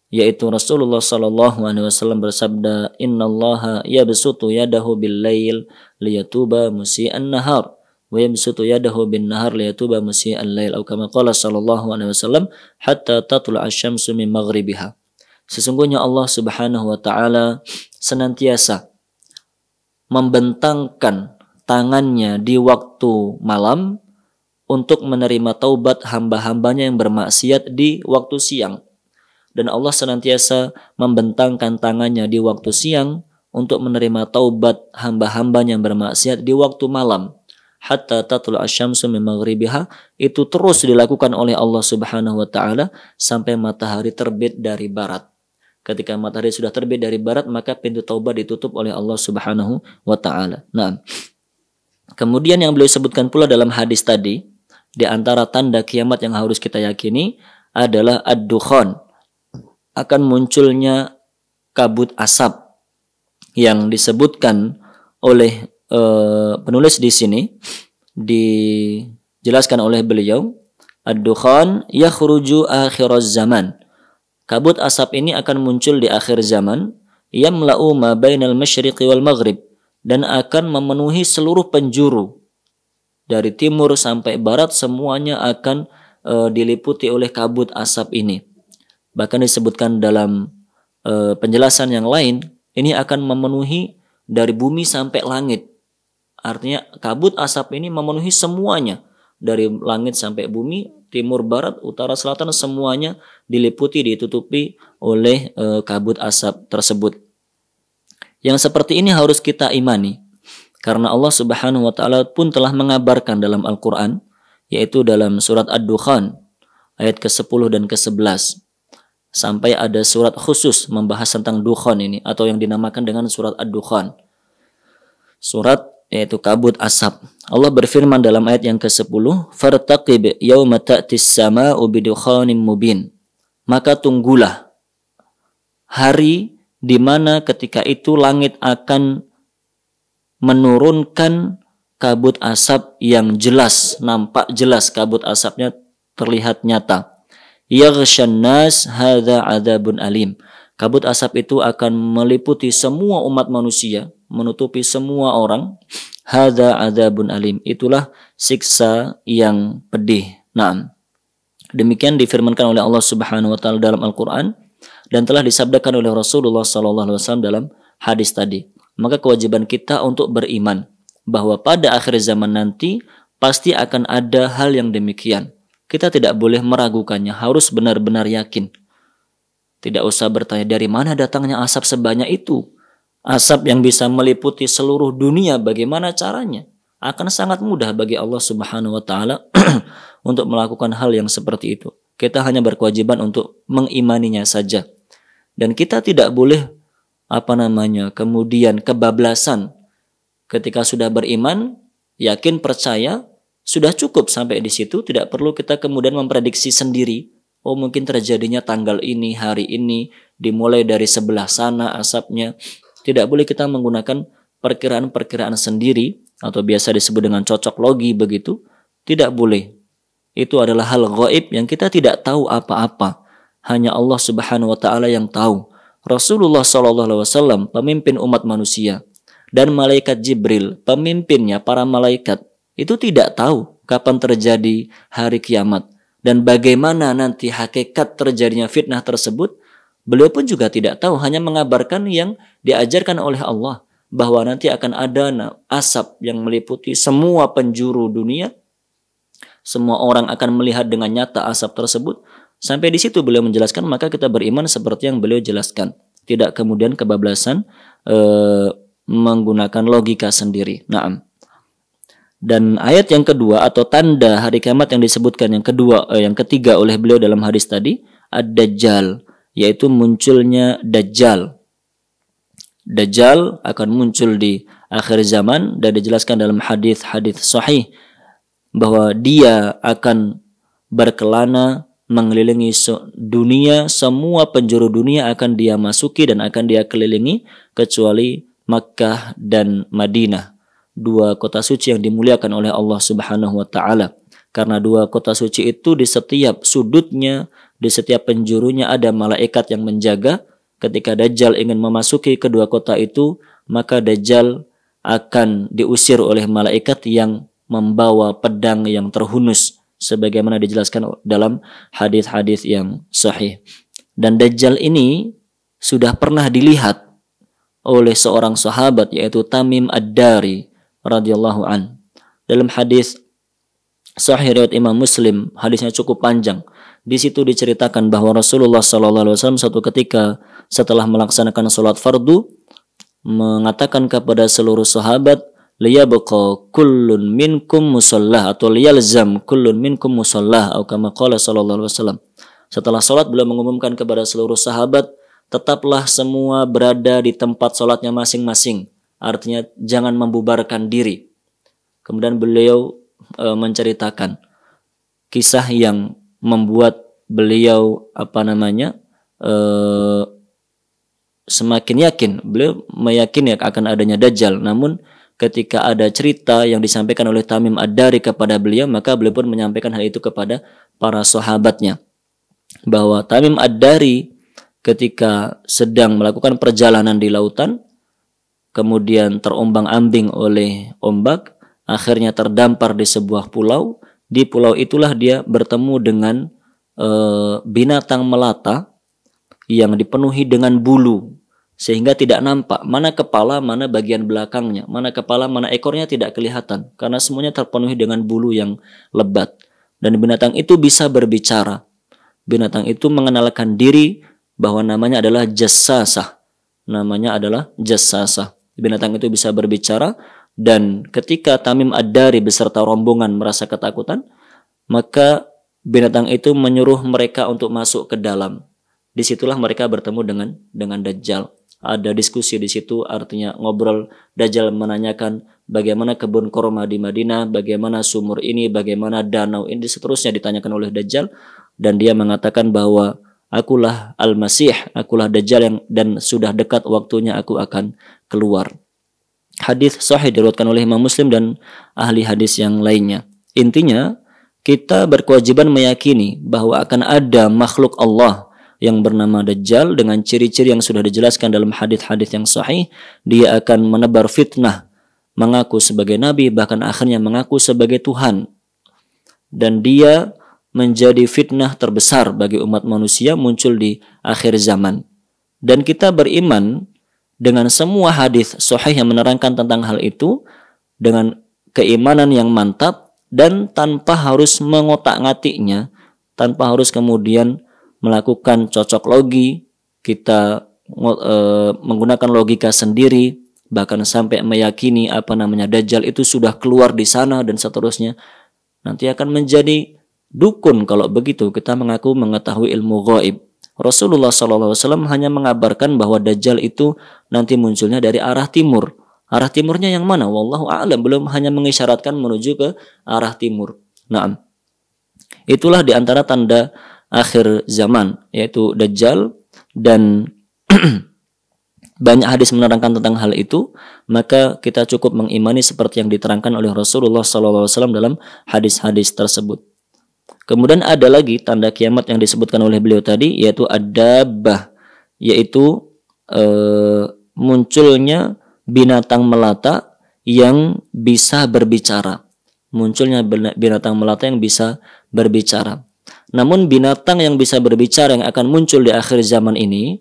yaitu Rasulullah sallallahu alaihi wasallam bersabda, "Innallaha yabsutu yadahu bil-lail liyatuba musii'an nahar wa yabsutu yadahu bin-nahar liyatuba musii'al lail." Atau kama qala sallallahu alaihi wasallam, "Hatta tatlu'a asy-syamsu min maghribiha." Sesungguhnya Allah Subhanahu wa taala senantiasa membentangkan tangannya di waktu malam untuk menerima taubat hamba-hambanya yang bermaksiat di waktu siang. Dan Allah senantiasa membentangkan tangannya di waktu siang untuk menerima taubat hamba-hambanya yang bermaksiat di waktu malam. Hatta tatlu'a asy-syamsu min maghribiha, itu terus dilakukan oleh Allah Subhanahu wa taala sampai matahari terbit dari barat. Ketika matahari sudah terbit dari barat, maka pintu taubat ditutup oleh Allah Subhanahu wa taala. Nah, kemudian yang beliau sebutkan pula dalam hadis tadi, di antara tanda kiamat yang harus kita yakini adalah ad-dukhan, akan munculnya kabut asap yang disebutkan oleh penulis di sini, dijelaskan oleh beliau, ad-dukhan yakhruju akhiraz zaman. Kabut asap ini akan muncul di akhir zaman, yamla'u ma bainal masyriqi wal maghrib, dan akan memenuhi seluruh penjuru dari timur sampai barat, semuanya akan diliputi oleh kabut asap ini. Bahkan disebutkan dalam penjelasan yang lain, ini akan memenuhi dari bumi sampai langit. Artinya kabut asap ini memenuhi semuanya, dari langit sampai bumi, timur, barat, utara, selatan, semuanya diliputi, ditutupi oleh kabut asap tersebut. Yang seperti ini harus kita imani, karena Allah Subhanahu wa taala pun telah mengabarkan dalam Al-Qur'an, yaitu dalam surat Ad-Dukhan ayat ke-10 dan ke-11. Sampai ada surat khusus membahas tentang dukhan ini, atau yang dinamakan dengan surat Ad-Dukhan. Surat yaitu kabut asap. Allah berfirman dalam ayat yang ke-10, "Fartaqib yauma ta'tis sama'u bidukhanin mubin." Maka tunggulah hari di mana ketika itu langit akan menurunkan kabut asap yang jelas, nampak jelas kabut asapnya terlihat nyata. Yaghshan nas hadza adzabun alim. Kabut asap itu akan meliputi semua umat manusia, menutupi semua orang. Hadza adzabun alim. Itulah siksa yang pedih. Naam. Demikian difirmankan oleh Allah Subhanahu wa taala dalam Al-Qur'an dan telah disabdakan oleh Rasulullah sallallahu alaihi wasallam dalam hadis tadi. Maka kewajiban kita untuk beriman bahwa pada akhir zaman nanti pasti akan ada hal yang demikian. Kita tidak boleh meragukannya, harus benar-benar yakin. Tidak usah bertanya dari mana datangnya asap sebanyak itu. Asap yang bisa meliputi seluruh dunia, bagaimana caranya? Akan sangat mudah bagi Allah Subhanahu wa taala untuk melakukan hal yang seperti itu. Kita hanya berkewajiban untuk mengimaninya saja. Dan kita tidak boleh kemudian kebablasan. Ketika sudah beriman, yakin, percaya, sudah cukup sampai di situ, tidak perlu kita kemudian memprediksi sendiri. Oh, mungkin terjadinya tanggal ini, hari ini, dimulai dari sebelah sana asapnya. Tidak boleh kita menggunakan perkiraan-perkiraan sendiri, atau biasa disebut dengan cocok logi begitu. Tidak boleh. Itu adalah hal gaib yang kita tidak tahu apa-apa. Hanya Allah Subhanahu wa taala yang tahu. Rasulullah SAW, pemimpin umat manusia, dan malaikat Jibril, pemimpinnya para malaikat, itu tidak tahu kapan terjadi hari kiamat dan bagaimana nanti hakikat terjadinya fitnah tersebut. Beliau pun juga tidak tahu, hanya mengabarkan yang diajarkan oleh Allah, bahwa nanti akan ada asap yang meliputi semua penjuru dunia. Semua orang akan melihat dengan nyata asap tersebut. Sampai di situ beliau menjelaskan, maka kita beriman seperti yang beliau jelaskan. Tidak kemudian kebablasan menggunakan logika sendiri. Naam. Dan ayat yang kedua atau tanda hari kiamat yang disebutkan yang ketiga oleh beliau dalam hadis tadi, ad-dajjal, yaitu munculnya dajjal. Dajjal akan muncul di akhir zaman dan dijelaskan dalam hadis-hadis sahih bahwa dia akan berkelana mengelilingi dunia, semua penjuru dunia akan dia masuki dan akan dia kelilingi kecuali Makkah dan Madinah, dua kota suci yang dimuliakan oleh Allah Subhanahu wa taala. Karena dua kota suci itu di setiap sudutnya, di setiap penjurunya ada malaikat yang menjaga. Ketika Dajjal ingin memasuki kedua kota itu, maka Dajjal akan diusir oleh malaikat yang membawa pedang yang terhunus, sebagaimana dijelaskan dalam hadis-hadis yang sahih. Dan Dajjal ini sudah pernah dilihat oleh seorang sahabat, yaitu Tamim Ad-Dari radhiyallahu an. Dalam hadis sahih riwayat Imam Muslim, hadisnya cukup panjang. Di situ diceritakan bahwa Rasulullah SAW suatu ketika setelah melaksanakan sholat fardu mengatakan kepada seluruh sahabat, liyabqa kullun minkum musallah, atau liyalzam kullun minkum musallah, atau kama qala sallallahu alaihi wasallam. Setelah sholat beliau mengumumkan kepada seluruh sahabat, tetaplah semua berada di tempat sholatnya masing-masing. Artinya jangan membubarkan diri. Kemudian beliau menceritakan kisah yang membuat beliau semakin yakin. Beliau meyakini akan adanya Dajjal. Namun ketika ada cerita yang disampaikan oleh Tamim Ad-Dari kepada beliau, maka beliau pun menyampaikan hal itu kepada para sahabatnya, bahwa Tamim Ad-Dari ketika sedang melakukan perjalanan di lautan, kemudian terombang-ambing oleh ombak, akhirnya terdampar di sebuah pulau. Di pulau itulah dia bertemu dengan binatang melata yang dipenuhi dengan bulu, sehingga tidak nampak mana kepala, mana bagian belakangnya, mana kepala, mana ekornya tidak kelihatan, karena semuanya terpenuhi dengan bulu yang lebat. Dan binatang itu bisa berbicara. Binatang itu mengenalkan diri bahwa namanya adalah Jassasah. Namanya adalah Jassasah. Binatang itu bisa berbicara. Dan ketika Tamim Ad-Dari beserta rombongan merasa ketakutan, maka binatang itu menyuruh mereka untuk masuk ke dalam. Disitulah mereka bertemu dengan Dajjal. Ada diskusi di situ, artinya ngobrol. Dajjal menanyakan bagaimana kebun kurma di Madinah, bagaimana sumur ini, bagaimana danau ini, seterusnya ditanyakan oleh Dajjal. Dan dia mengatakan bahwa akulah Al-Masih, akulah Dajjal dan sudah dekat waktunya aku akan keluar. Hadis sahih diriwayatkan oleh Imam Muslim dan ahli hadis yang lainnya. Intinya, kita berkewajiban meyakini bahwa akan ada makhluk Allah yang bernama Dajjal dengan ciri-ciri yang sudah dijelaskan dalam hadis-hadis yang sahih. Dia akan menebar fitnah, mengaku sebagai nabi, bahkan akhirnya mengaku sebagai Tuhan. Dan dia menjadi fitnah terbesar bagi umat manusia, muncul di akhir zaman. Dan kita beriman dengan semua hadis sahih yang menerangkan tentang hal itu dengan keimanan yang mantap dan tanpa harus mengotak-ngatiknya, tanpa harus kemudian melakukan cocok logi, kita menggunakan logika sendiri, bahkan sampai meyakini Dajjal itu sudah keluar di sana dan seterusnya. Nanti akan menjadi dukun kalau begitu kita mengaku mengetahui ilmu gaib. Rasulullah SAW hanya mengabarkan bahwa Dajjal itu nanti munculnya dari arah timur. Arah timurnya yang mana? Wallahu a'lam. Belum, hanya mengisyaratkan menuju ke arah timur. Nah, itulah di antara tanda akhir zaman, yaitu Dajjal, dan banyak hadis menerangkan tentang hal itu. Maka kita cukup mengimani seperti yang diterangkan oleh Rasulullah SAW dalam hadis-hadis tersebut. Kemudian ada lagi tanda kiamat yang disebutkan oleh beliau tadi, yaitu ad-dabbah, yaitu munculnya binatang melata yang bisa berbicara. Munculnya binatang melata yang bisa berbicara. Namun binatang yang bisa berbicara yang akan muncul di akhir zaman ini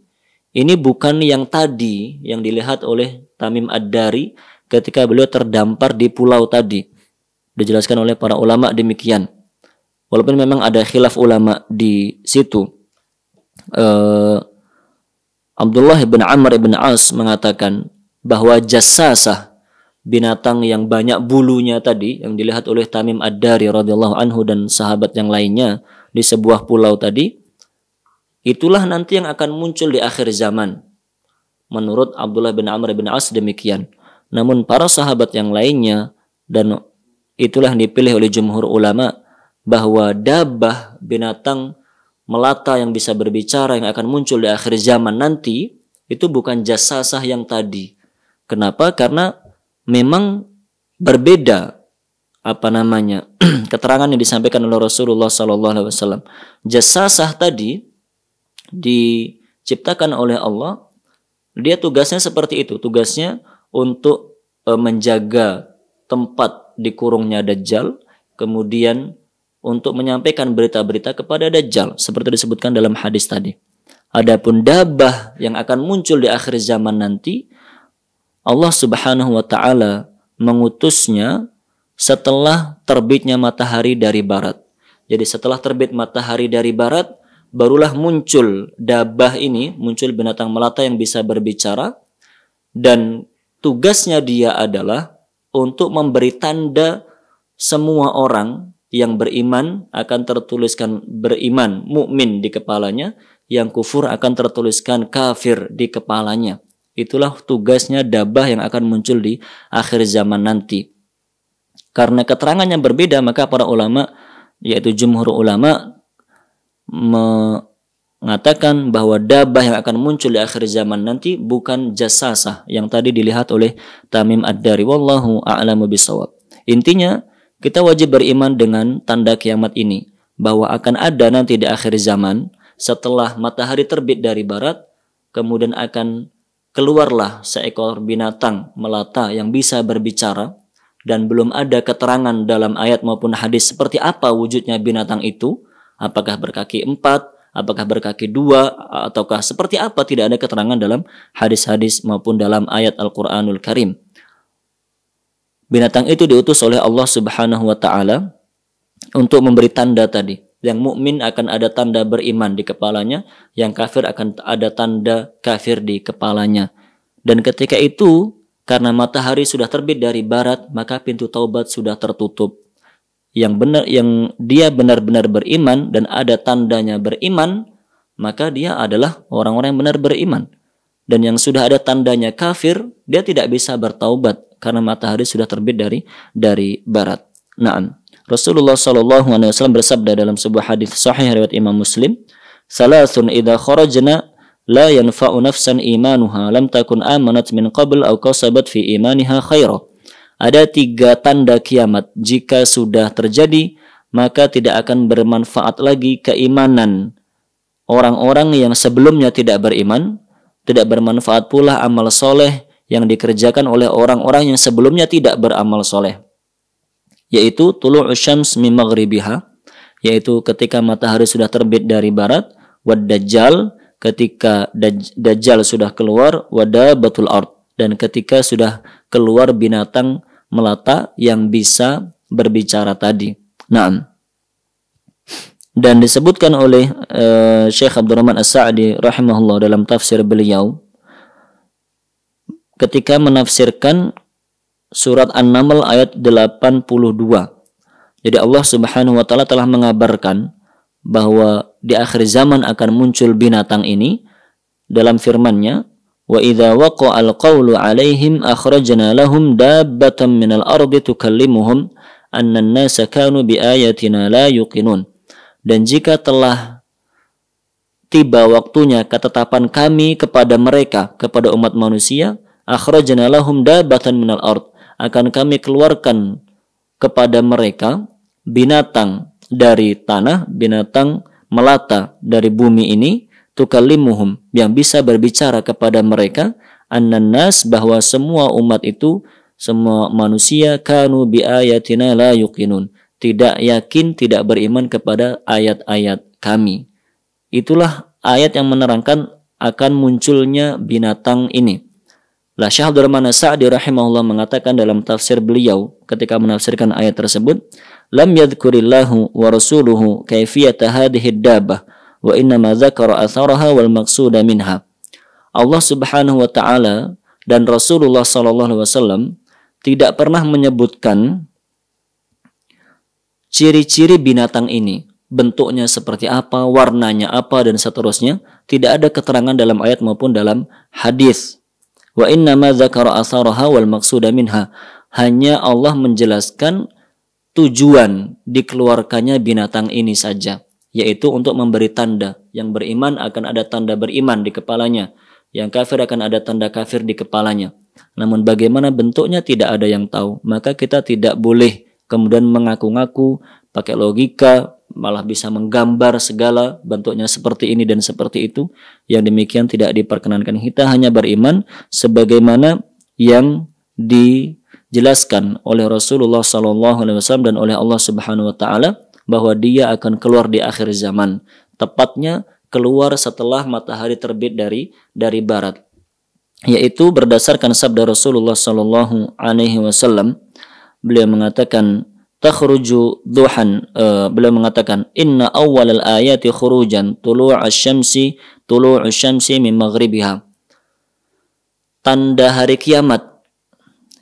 bukan yang tadi yang dilihat oleh Tamim Ad-Dari ketika beliau terdampar di pulau tadi. Dijelaskan oleh para ulama demikian. Walaupun memang ada khilaf ulama di situ. Abdullah bin Amr bin As mengatakan bahwa Jassasah, binatang yang banyak bulunya tadi yang dilihat oleh Tamim Ad-Dari radhiyallahu anhu dan sahabat yang lainnya di sebuah pulau tadi, itulah nanti yang akan muncul di akhir zaman. Menurut Abdullah bin Amr bin As demikian. Namun para sahabat yang lainnya, dan itulah yang dipilih oleh jumhur ulama, bahwa dabbah, binatang melata yang bisa berbicara yang akan muncul di akhir zaman nanti, itu bukan Jassasah yang tadi. Kenapa? Karena memang berbeda keterangan yang disampaikan oleh Rasulullah SAW. Jassasah tadi diciptakan oleh Allah, dia tugasnya seperti itu, tugasnya untuk menjaga tempat dikurungnya Dajjal, kemudian untuk menyampaikan berita-berita kepada Dajjal seperti disebutkan dalam hadis tadi. Adapun dabah yang akan muncul di akhir zaman nanti, Allah Subhanahu wa taala mengutusnya setelah terbitnya matahari dari barat. Jadi setelah terbit matahari dari barat, barulah muncul dabah ini, muncul binatang melata yang bisa berbicara, dan tugasnya dia adalah untuk memberi tanda semua orang yang beriman akan tertuliskan beriman, mukmin di kepalanya, yang kufur akan tertuliskan kafir di kepalanya. Itulah tugasnya dabah yang akan muncul di akhir zaman nanti. Karena keterangan yang berbeda, maka para ulama, yaitu jumhur ulama, mengatakan bahwa dabah yang akan muncul di akhir zaman nanti bukan jassasah yang tadi dilihat oleh Tamim Ad-Dari. Wallahu a'lamu bishawab. Intinya, kita wajib beriman dengan tanda kiamat ini, bahwa akan ada nanti di akhir zaman, setelah matahari terbit dari barat, kemudian akan keluarlah seekor binatang melata yang bisa berbicara, dan belum ada keterangan dalam ayat maupun hadis seperti apa wujudnya binatang itu, apakah berkaki 4, apakah berkaki 2, ataukah seperti apa, tidak ada keterangan dalam hadis-hadis maupun dalam ayat Al-Quranul Karim. Binatang itu diutus oleh Allah Subhanahu wa taala untuk memberi tanda tadi. Yang mukmin akan ada tanda beriman di kepalanya, yang kafir akan ada tanda kafir di kepalanya. Dan ketika itu, karena matahari sudah terbit dari barat, maka pintu taubat sudah tertutup. Yang dia benar-benar beriman dan ada tandanya beriman, maka dia adalah orang-orang yang benar beriman. Dan yang sudah ada tandanya kafir, dia tidak bisa bertaubat karena matahari sudah terbit dari barat. Naam. Rasulullah SAW bersabda dalam sebuah hadis sahih riwayat Imam Muslim, "Salasun idza kharajna la yanfa'u nafsan imanuha lam takun amanat min qabl aw kasabat fi imaniha khaira." Ada 3 tanda kiamat, jika sudah terjadi maka tidak akan bermanfaat lagi keimanan orang-orang yang sebelumnya tidak beriman, tidak bermanfaat pula amal soleh yang dikerjakan oleh orang-orang yang sebelumnya tidak beramal soleh. Yaitu tulu'u syams min maghribiha, yaitu ketika matahari sudah terbit dari barat, wad dajjal, ketika dajjal sudah keluar, wadabatul ard, dan ketika sudah keluar binatang melata yang bisa berbicara tadi. Naam. Dan disebutkan oleh Syekh Abdurrahman As-Sa'di rahimahullah dalam tafsir beliau ketika menafsirkan surat An-Naml ayat 82. Jadi Allah Subhanahu wa taala telah mengabarkan bahwa di akhir zaman akan muncul binatang ini dalam firman-Nya, wa idza waqa'al qawlu 'alaihim akhrajna lahum dabbatan minal ardi tukallimuhum anna an-nasa kanu biayatina la yuqinun. Dan jika telah tiba waktunya ketetapan kami kepada mereka, kepada umat manusia, akhrajna lahum dabbatan minal ard, akan kami keluarkan kepada mereka binatang dari tanah, binatang melata dari bumi ini, tukallimuhum, yang bisa berbicara kepada mereka, annas, bahwa semua umat itu, semua manusia, kanu bi ayatina la yuqinun, tidak yakin, tidak beriman kepada ayat-ayat kami. Itulah ayat yang menerangkan akan munculnya binatang ini. Lah Syekh Abdurrahman As-Sa'di rahimahullah mengatakan dalam tafsir beliau ketika menafsirkan ayat tersebut, lam yadhkurillahu wa rasuluhu kaifiyata hadhihi dabbah wa innama dzakara atharaha wal maqsuda minha. Allah Subhanahu wa taala dan Rasulullah sallallahu alaihi wasallam tidak pernah menyebutkan ciri-ciri binatang ini, bentuknya seperti apa, warnanya apa, dan seterusnya. Tidak ada keterangan dalam ayat maupun dalam hadis. Wa innama dzakara atharaha wal maqsuda minha. Hanya Allah menjelaskan tujuan dikeluarkannya binatang ini saja, yaitu untuk memberi tanda. Yang beriman akan ada tanda beriman di kepalanya, yang kafir akan ada tanda kafir di kepalanya. Namun bagaimana bentuknya tidak ada yang tahu. Maka kita tidak boleh kemudian mengaku-ngaku, pakai logika, malah bisa menggambar segala bentuknya seperti ini dan seperti itu. Yang demikian tidak diperkenankan. Kita hanya beriman sebagaimana yang dijelaskan oleh Rasulullah SAW dan oleh Allah Subhanahu Wa Taala bahwa Dia akan keluar di akhir zaman, tepatnya keluar setelah matahari terbit dari barat, yaitu berdasarkan sabda Rasulullah SAW. Beliau mengatakan takhruju duhan, beliau mengatakan inna awwalal ayati khurujan tulu'asy syamsi min maghribiha. Tanda hari kiamat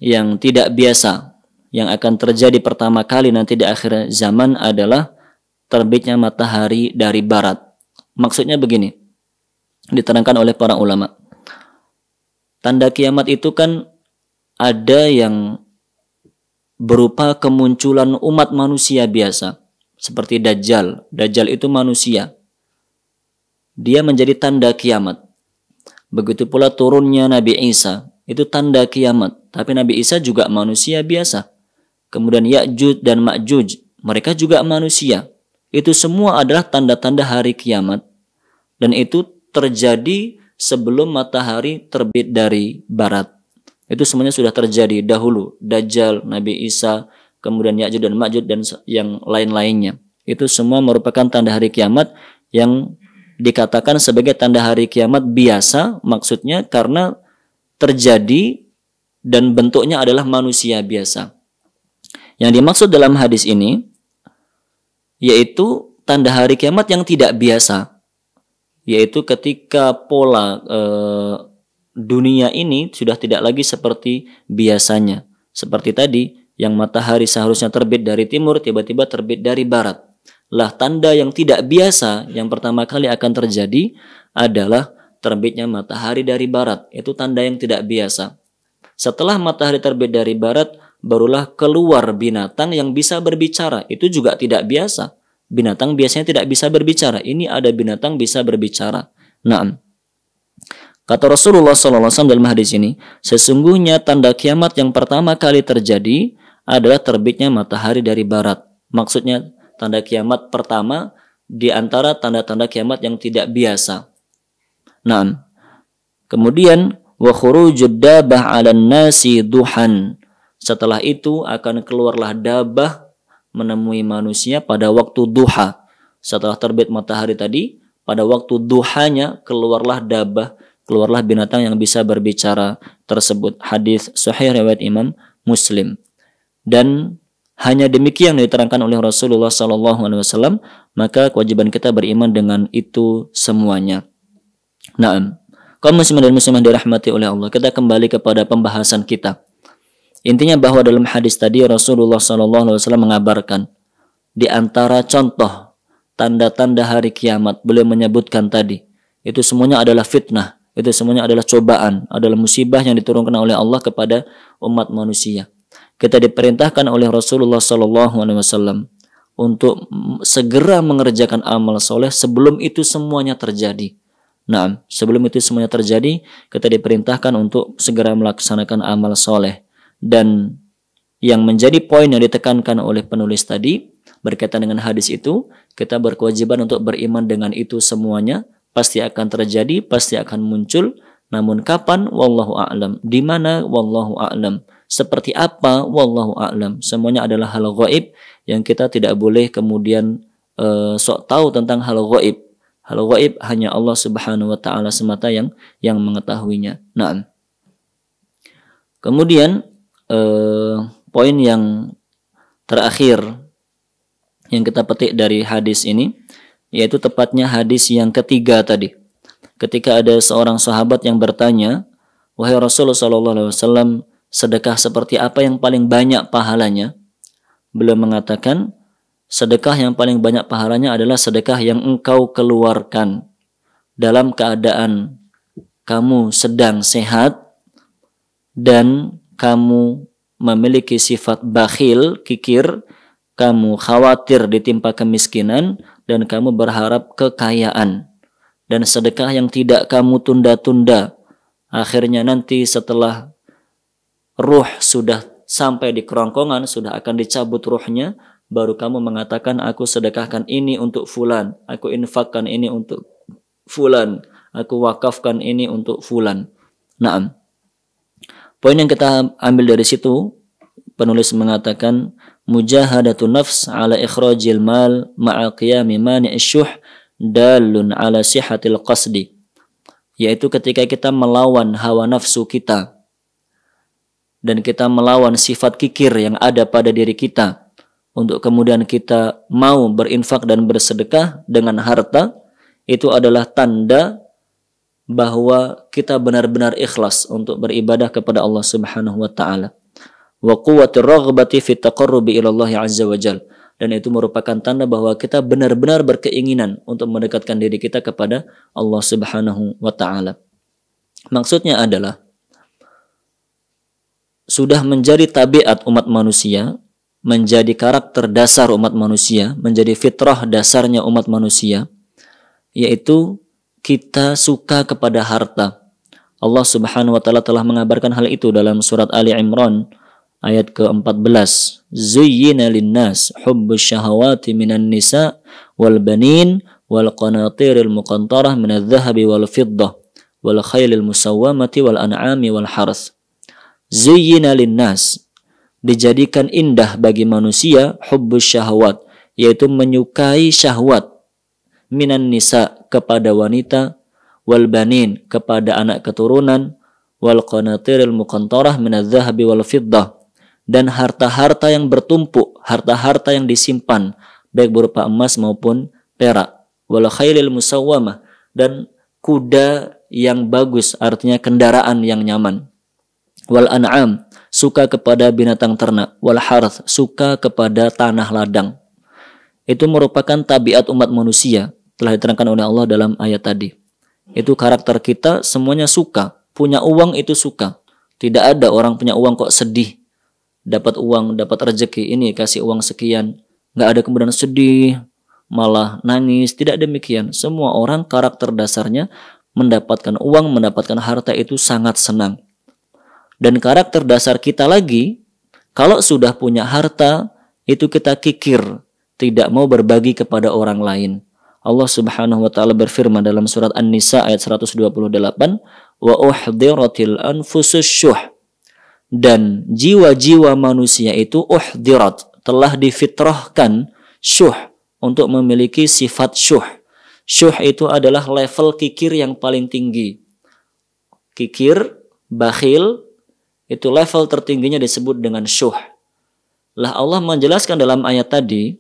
yang tidak biasa yang akan terjadi pertama kali nanti di akhir zaman adalah terbitnya matahari dari barat. Maksudnya begini, diterangkan oleh para ulama. Tanda kiamat itu kan ada yang berupa kemunculan umat manusia biasa, seperti Dajjal. Dajjal itu manusia. Dia menjadi tanda kiamat. Begitu pula turunnya Nabi Isa, itu tanda kiamat. Tapi Nabi Isa juga manusia biasa. Kemudian Ya'juj dan Ma'juj, mereka juga manusia. Itu semua adalah tanda-tanda hari kiamat. Dan itu terjadi sebelum matahari terbit dari barat. Itu semuanya sudah terjadi dahulu. Dajjal, Nabi Isa, kemudian Ya'juj dan Ma'juj dan yang lain-lainnya. Itu semua merupakan tanda hari kiamat yang dikatakan sebagai tanda hari kiamat biasa. Maksudnya karena terjadi dan bentuknya adalah manusia biasa. Yang dimaksud dalam hadis ini yaitu tanda hari kiamat yang tidak biasa. Yaitu ketika pola dunia ini sudah tidak lagi seperti biasanya. Seperti tadi, yang matahari seharusnya terbit dari timur, tiba-tiba terbit dari barat. Lah tanda yang tidak biasa yang pertama kali akan terjadi adalah terbitnya matahari dari barat. Itu tanda yang tidak biasa. Setelah matahari terbit dari barat, barulah keluar binatang yang bisa berbicara. Itu juga tidak biasa. Binatang biasanya tidak bisa berbicara. Ini ada binatang bisa berbicara. Naam. Kata Rasulullah SAW dalam hadis ini, sesungguhnya tanda kiamat yang pertama kali terjadi adalah terbitnya matahari dari barat. Maksudnya tanda kiamat pertama di antara tanda-tanda kiamat yang tidak biasa. Nah, kemudian wa khurujud dabah 'alan nasi duhan. Setelah itu akan keluarlah dabah menemui manusia pada waktu duha. Setelah terbit matahari tadi, pada waktu duhanya keluarlah dabah, keluarlah binatang yang bisa berbicara tersebut. Hadis sahih riwayat Imam Muslim. Dan hanya demikian yang diterangkan oleh Rasulullah SAW, maka kewajiban kita beriman dengan itu semuanya. Naam. Kaum muslimin dan muslimah dirahmati oleh Allah, kita kembali kepada pembahasan kita. Intinya bahwa dalam hadis tadi Rasulullah SAW mengabarkan di antara contoh tanda-tanda hari kiamat, beliau menyebutkan tadi, itu semuanya adalah fitnah, itu semuanya adalah cobaan, adalah musibah yang diturunkan oleh Allah kepada umat manusia. Kita diperintahkan oleh Rasulullah SAW untuk segera mengerjakan amal soleh sebelum itu semuanya terjadi. Nah, sebelum itu semuanya terjadi, kita diperintahkan untuk segera melaksanakan amal soleh. Dan yang menjadi poin yang ditekankan oleh penulis tadi berkaitan dengan hadis itu, kita berkewajiban untuk beriman dengan itu semuanya. Pasti akan terjadi, pasti akan muncul. Namun kapan? Wallahu a'lam. Di mana? Wallahu a'lam. Seperti apa? Wallahu a'lam. Semuanya adalah hal gaib yang kita tidak boleh kemudian sok tahu tentang hal gaib. Hal gaib hanya Allah Subhanahu wa taala semata yang mengetahuinya. Nah, kemudian poin yang terakhir yang kita petik dari hadis ini, yaitu tepatnya hadis yang ketiga tadi. Ketika ada seorang sahabat yang bertanya, wahai Rasulullah SAW, sedekah seperti apa yang paling banyak pahalanya? Beliau mengatakan, sedekah yang paling banyak pahalanya adalah sedekah yang engkau keluarkan dalam keadaan kamu sedang sehat dan kamu memiliki sifat bakhil, kikir, kamu khawatir ditimpa kemiskinan, dan kamu berharap kekayaan. Dan sedekah yang tidak kamu tunda-tunda, akhirnya nanti setelah ruh sudah sampai di kerongkongan sudah akan dicabut ruhnya, baru kamu mengatakan aku sedekahkan ini untuk fulan, aku infakkan ini untuk fulan, aku wakafkan ini untuk fulan. Naam. Poin yang kita ambil dari situ, penulis mengatakan mujahadatun nafs ala ikhrajil mal ma'a qiyami mani'ish syuh dalun ala sihhatil qasdi, yaitu ketika kita melawan hawa nafsu kita dan kita melawan sifat kikir yang ada pada diri kita untuk kemudian kita mau berinfak dan bersedekah dengan harta, itu adalah tanda bahwa kita benar-benar ikhlas untuk beribadah kepada Allah Subhanahu wa taala. Wa quwwatir raghbati fi taqarrubi ila Allah azza wa jalla. Dan itu merupakan tanda bahwa kita benar-benar berkeinginan untuk mendekatkan diri kita kepada Allah Subhanahu wa taala. Maksudnya adalah sudah menjadi tabiat umat manusia, menjadi karakter dasar umat manusia, menjadi fitrah dasarnya umat manusia, yaitu kita suka kepada harta. Allah Subhanahu wa taala telah mengabarkan hal itu dalam surat Ali Imran ayat ke-14. Zuyyina lin-nas hubbus syahawati minan nisa wal banin wal qanatiril muqantarah minadh-dhahabi wal fiddah wal khailil musawwamati wal an'ami wal harth. Zuyyina lin-nas, dijadikan indah bagi manusia hubbus syahawat, yaitu menyukai syahwat, minan nisa, kepada wanita, wal banin, kepada anak keturunan, wal qanatiril muqantarah minadh-dhahabi wal fiddah, dan harta-harta yang bertumpuk, harta-harta yang disimpan baik berupa emas maupun perak, wal khailil musawwamah, dan kuda yang bagus, artinya kendaraan yang nyaman, wal an'am, suka kepada binatang ternak, wal harth, suka kepada tanah ladang. Itu merupakan tabiat umat manusia, telah diterangkan oleh Allah dalam ayat tadi. Itu karakter kita, semuanya suka. Punya uang itu suka. Tidak ada orang punya uang kok sedih. Dapat uang, dapat rezeki, ini kasih uang sekian. Nggak ada kemudian sedih, malah nangis. Tidak demikian. Semua orang karakter dasarnya mendapatkan uang, mendapatkan harta itu sangat senang. Dan karakter dasar kita lagi, kalau sudah punya harta, itu kita kikir, tidak mau berbagi kepada orang lain. Allah Subhanahu wa taala berfirman dalam surat An-Nisa ayat 128, wa uhdiratil anfusus syuh, dan jiwa-jiwa manusia itu uhdirat, telah difitrahkan syuh, untuk memiliki sifat syuh. Syuh itu adalah level kikir yang paling tinggi. Kikir, bakhil, itu level tertingginya disebut dengan syuh. Lah Allah menjelaskan dalam ayat tadi,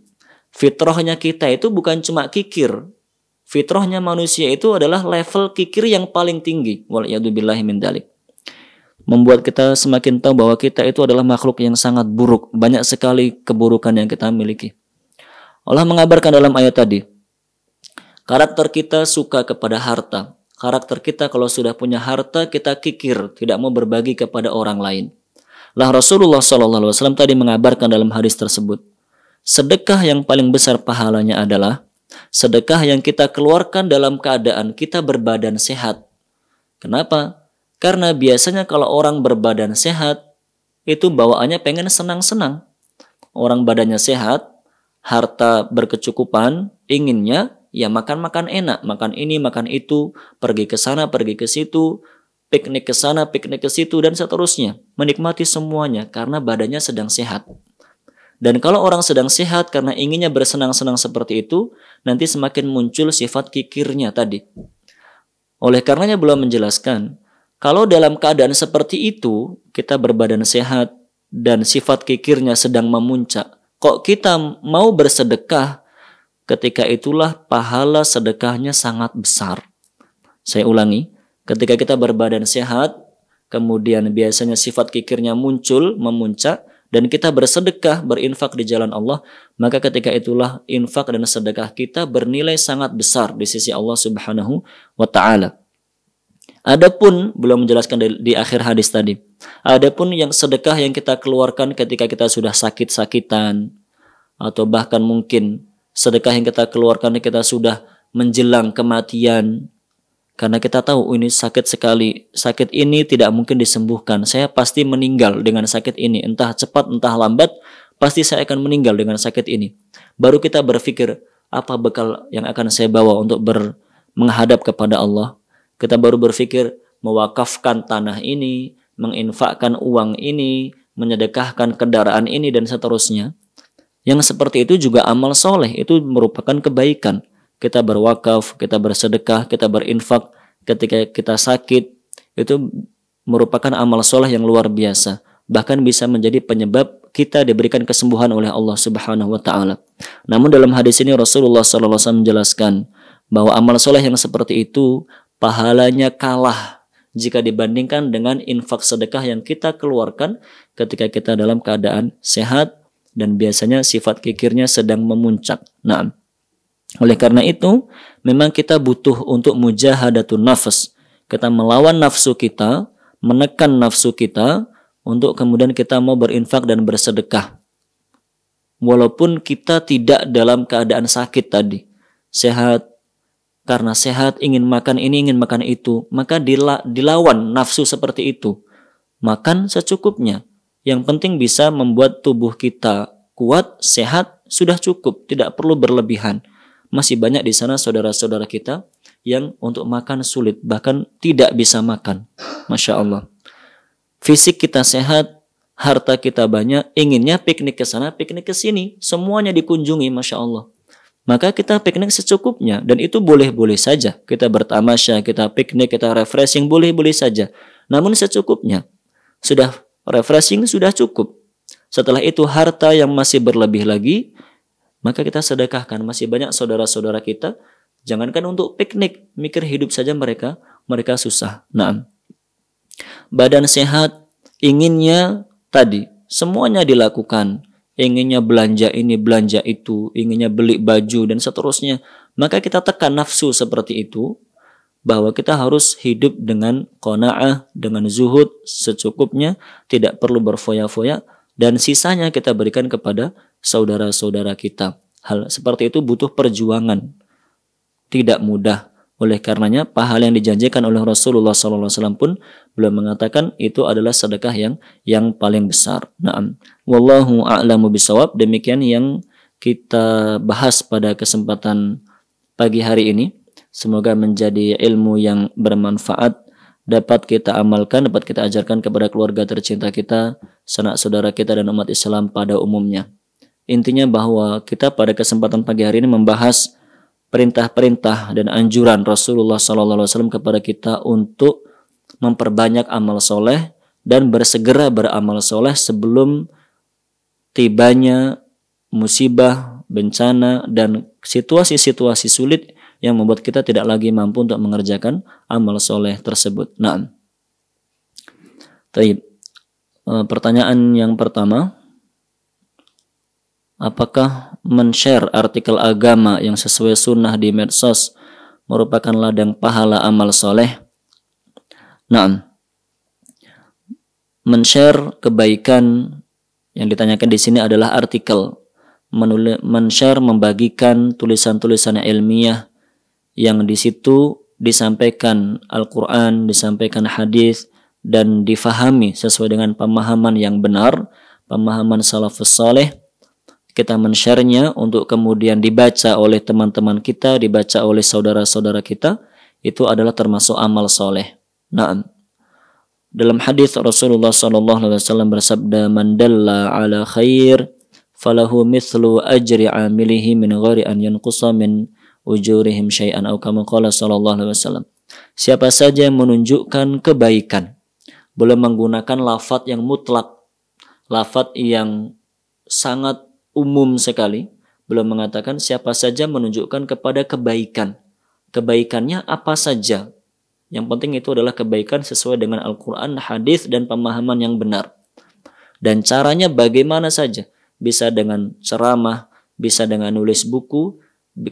fitrahnya kita itu bukan cuma kikir. Fitrahnya manusia itu adalah level kikir yang paling tinggi. Wal'iyadzubillahi min dzalik. Membuat kita semakin tahu bahwa kita itu adalah makhluk yang sangat buruk. Banyak sekali keburukan yang kita miliki. Allah mengabarkan dalam ayat tadi, karakter kita suka kepada harta. Karakter kita kalau sudah punya harta, kita kikir, tidak mau berbagi kepada orang lain. Lah Rasulullah SAW tadi mengabarkan dalam hadis tersebut, sedekah yang paling besar pahalanya adalah sedekah yang kita keluarkan dalam keadaan kita berbadan sehat. Kenapa? Karena biasanya kalau orang berbadan sehat, itu bawaannya pengen senang-senang. Orang badannya sehat, harta berkecukupan, inginnya ya makan-makan enak, makan ini, makan itu, pergi ke sana, pergi ke situ, piknik ke sana, piknik ke situ, dan seterusnya. Menikmati semuanya karena badannya sedang sehat. Dan kalau orang sedang sehat karena inginnya bersenang-senang seperti itu, nanti semakin muncul sifat kikirnya tadi. Oleh karenanya belum menjelaskan, kalau dalam keadaan seperti itu, kita berbadan sehat dan sifat kikirnya sedang memuncak, kok kita mau bersedekah, ketika itulah pahala sedekahnya sangat besar. Saya ulangi, ketika kita berbadan sehat, kemudian biasanya sifat kikirnya muncul, memuncak, dan kita bersedekah, berinfak di jalan Allah, maka ketika itulah infak dan sedekah kita bernilai sangat besar di sisi Allah Subhanahu wa ta'ala. Adapun, belum menjelaskan di akhir hadis tadi, adapun yang sedekah yang kita keluarkan ketika kita sudah sakit-sakitan, atau bahkan mungkin sedekah yang kita keluarkan kita sudah menjelang kematian, Karena kita tahu ini sakit sekali, sakit ini tidak mungkin disembuhkan. Saya pasti meninggal dengan sakit ini, entah cepat entah lambat, pasti saya akan meninggal dengan sakit ini. Baru kita berpikir, apa bekal yang akan saya bawa untuk menghadap kepada Allah. Kita baru berpikir mewakafkan tanah ini, menginfakkan uang ini, menyedekahkan kendaraan ini, dan seterusnya. Yang seperti itu juga amal soleh, itu merupakan kebaikan. Kita berwakaf, kita bersedekah, kita berinfak ketika kita sakit, itu merupakan amal soleh yang luar biasa. Bahkan bisa menjadi penyebab kita diberikan kesembuhan oleh Allah Subhanahu wa Ta'ala. Namun dalam hadis ini Rasulullah SAW menjelaskan bahwa amal soleh yang seperti itu pahalanya kalah jika dibandingkan dengan infak sedekah yang kita keluarkan ketika kita dalam keadaan sehat dan biasanya sifat kikirnya sedang memuncak. Nah, oleh karena itu memang kita butuh untuk mujahadatun nafas. Kita melawan nafsu kita, menekan nafsu kita untuk kemudian kita mau berinfak dan bersedekah. Walaupun kita tidak dalam keadaan sakit tadi, sehat, karena sehat ingin makan ini, ingin makan itu, maka dilawan nafsu seperti itu. Makan secukupnya. Yang penting bisa membuat tubuh kita kuat, sehat, sudah cukup, tidak perlu berlebihan. Masih banyak di sana saudara-saudara kita yang untuk makan sulit, bahkan tidak bisa makan. Masya Allah. Fisik kita sehat, harta kita banyak, inginnya piknik ke sana, piknik ke sini, semuanya dikunjungi, Masya Allah. Maka kita piknik secukupnya, dan itu boleh-boleh saja. Kita bertamasya, kita piknik, kita refreshing, boleh-boleh saja. Namun secukupnya. Sudah refreshing, sudah cukup. Setelah itu harta yang masih berlebih lagi, maka kita sedekahkan. Masih banyak saudara-saudara kita, jangankan untuk piknik, mikir hidup saja mereka susah. Nah, badan sehat, inginnya tadi, semuanya dilakukan. Inginnya belanja ini, belanja itu, inginnya beli baju, dan seterusnya. Maka kita tekan nafsu seperti itu, bahwa kita harus hidup dengan qanaah, dengan zuhud secukupnya, tidak perlu berfoya-foya, dan sisanya kita berikan kepada saudara-saudara kita. Hal seperti itu butuh perjuangan, tidak mudah. Oleh karenanya pahala yang dijanjikan oleh Rasulullah SAW pun beliau mengatakan itu adalah sedekah yang paling besar. Naam. Wallahu a'lamu bishawab. Demikian yang kita bahas pada kesempatan pagi hari ini. Semoga menjadi ilmu yang bermanfaat, dapat kita amalkan, dapat kita ajarkan kepada keluarga tercinta kita, sanak saudara kita, dan umat Islam pada umumnya. Intinya bahwa kita pada kesempatan pagi hari ini membahas perintah-perintah dan anjuran Rasulullah SAW kepada kita untuk memperbanyak amal soleh dan bersegera beramal soleh sebelum tibanya musibah, bencana, dan situasi-situasi sulit yang membuat kita tidak lagi mampu untuk mengerjakan amal soleh tersebut. Nah, pertanyaan yang pertama, apakah men-share artikel agama yang sesuai sunnah di medsos merupakan ladang pahala amal soleh? Nah, men-share kebaikan yang ditanyakan di sini adalah artikel. Men-share, membagikan tulisan-tulisan ilmiah yang di situ disampaikan Al-Quran, disampaikan hadis, dan difahami sesuai dengan pemahaman yang benar, pemahaman salafus saleh. Kita men-share-nya untuk kemudian dibaca oleh teman-teman kita, dibaca oleh saudara-saudara kita, itu adalah termasuk amal soleh. Nah, dalam hadis Rasulullah SAW bersabda, "Man dalla ala khair, falahu mithlu ajri amilihi min ghairi an yanqusa min ujurihim syai'an." Atau kama qala sallallahu alaihi wasallam. Siapa saja yang menunjukkan kebaikan, boleh menggunakan lafaz yang mutlak, lafaz yang sangat umum sekali. Belum mengatakan siapa saja menunjukkan kepada kebaikan. Kebaikannya apa saja. Yang penting itu adalah kebaikan sesuai dengan Al-Quran, hadis, dan pemahaman yang benar. Dan caranya bagaimana saja. Bisa dengan ceramah, bisa dengan nulis buku.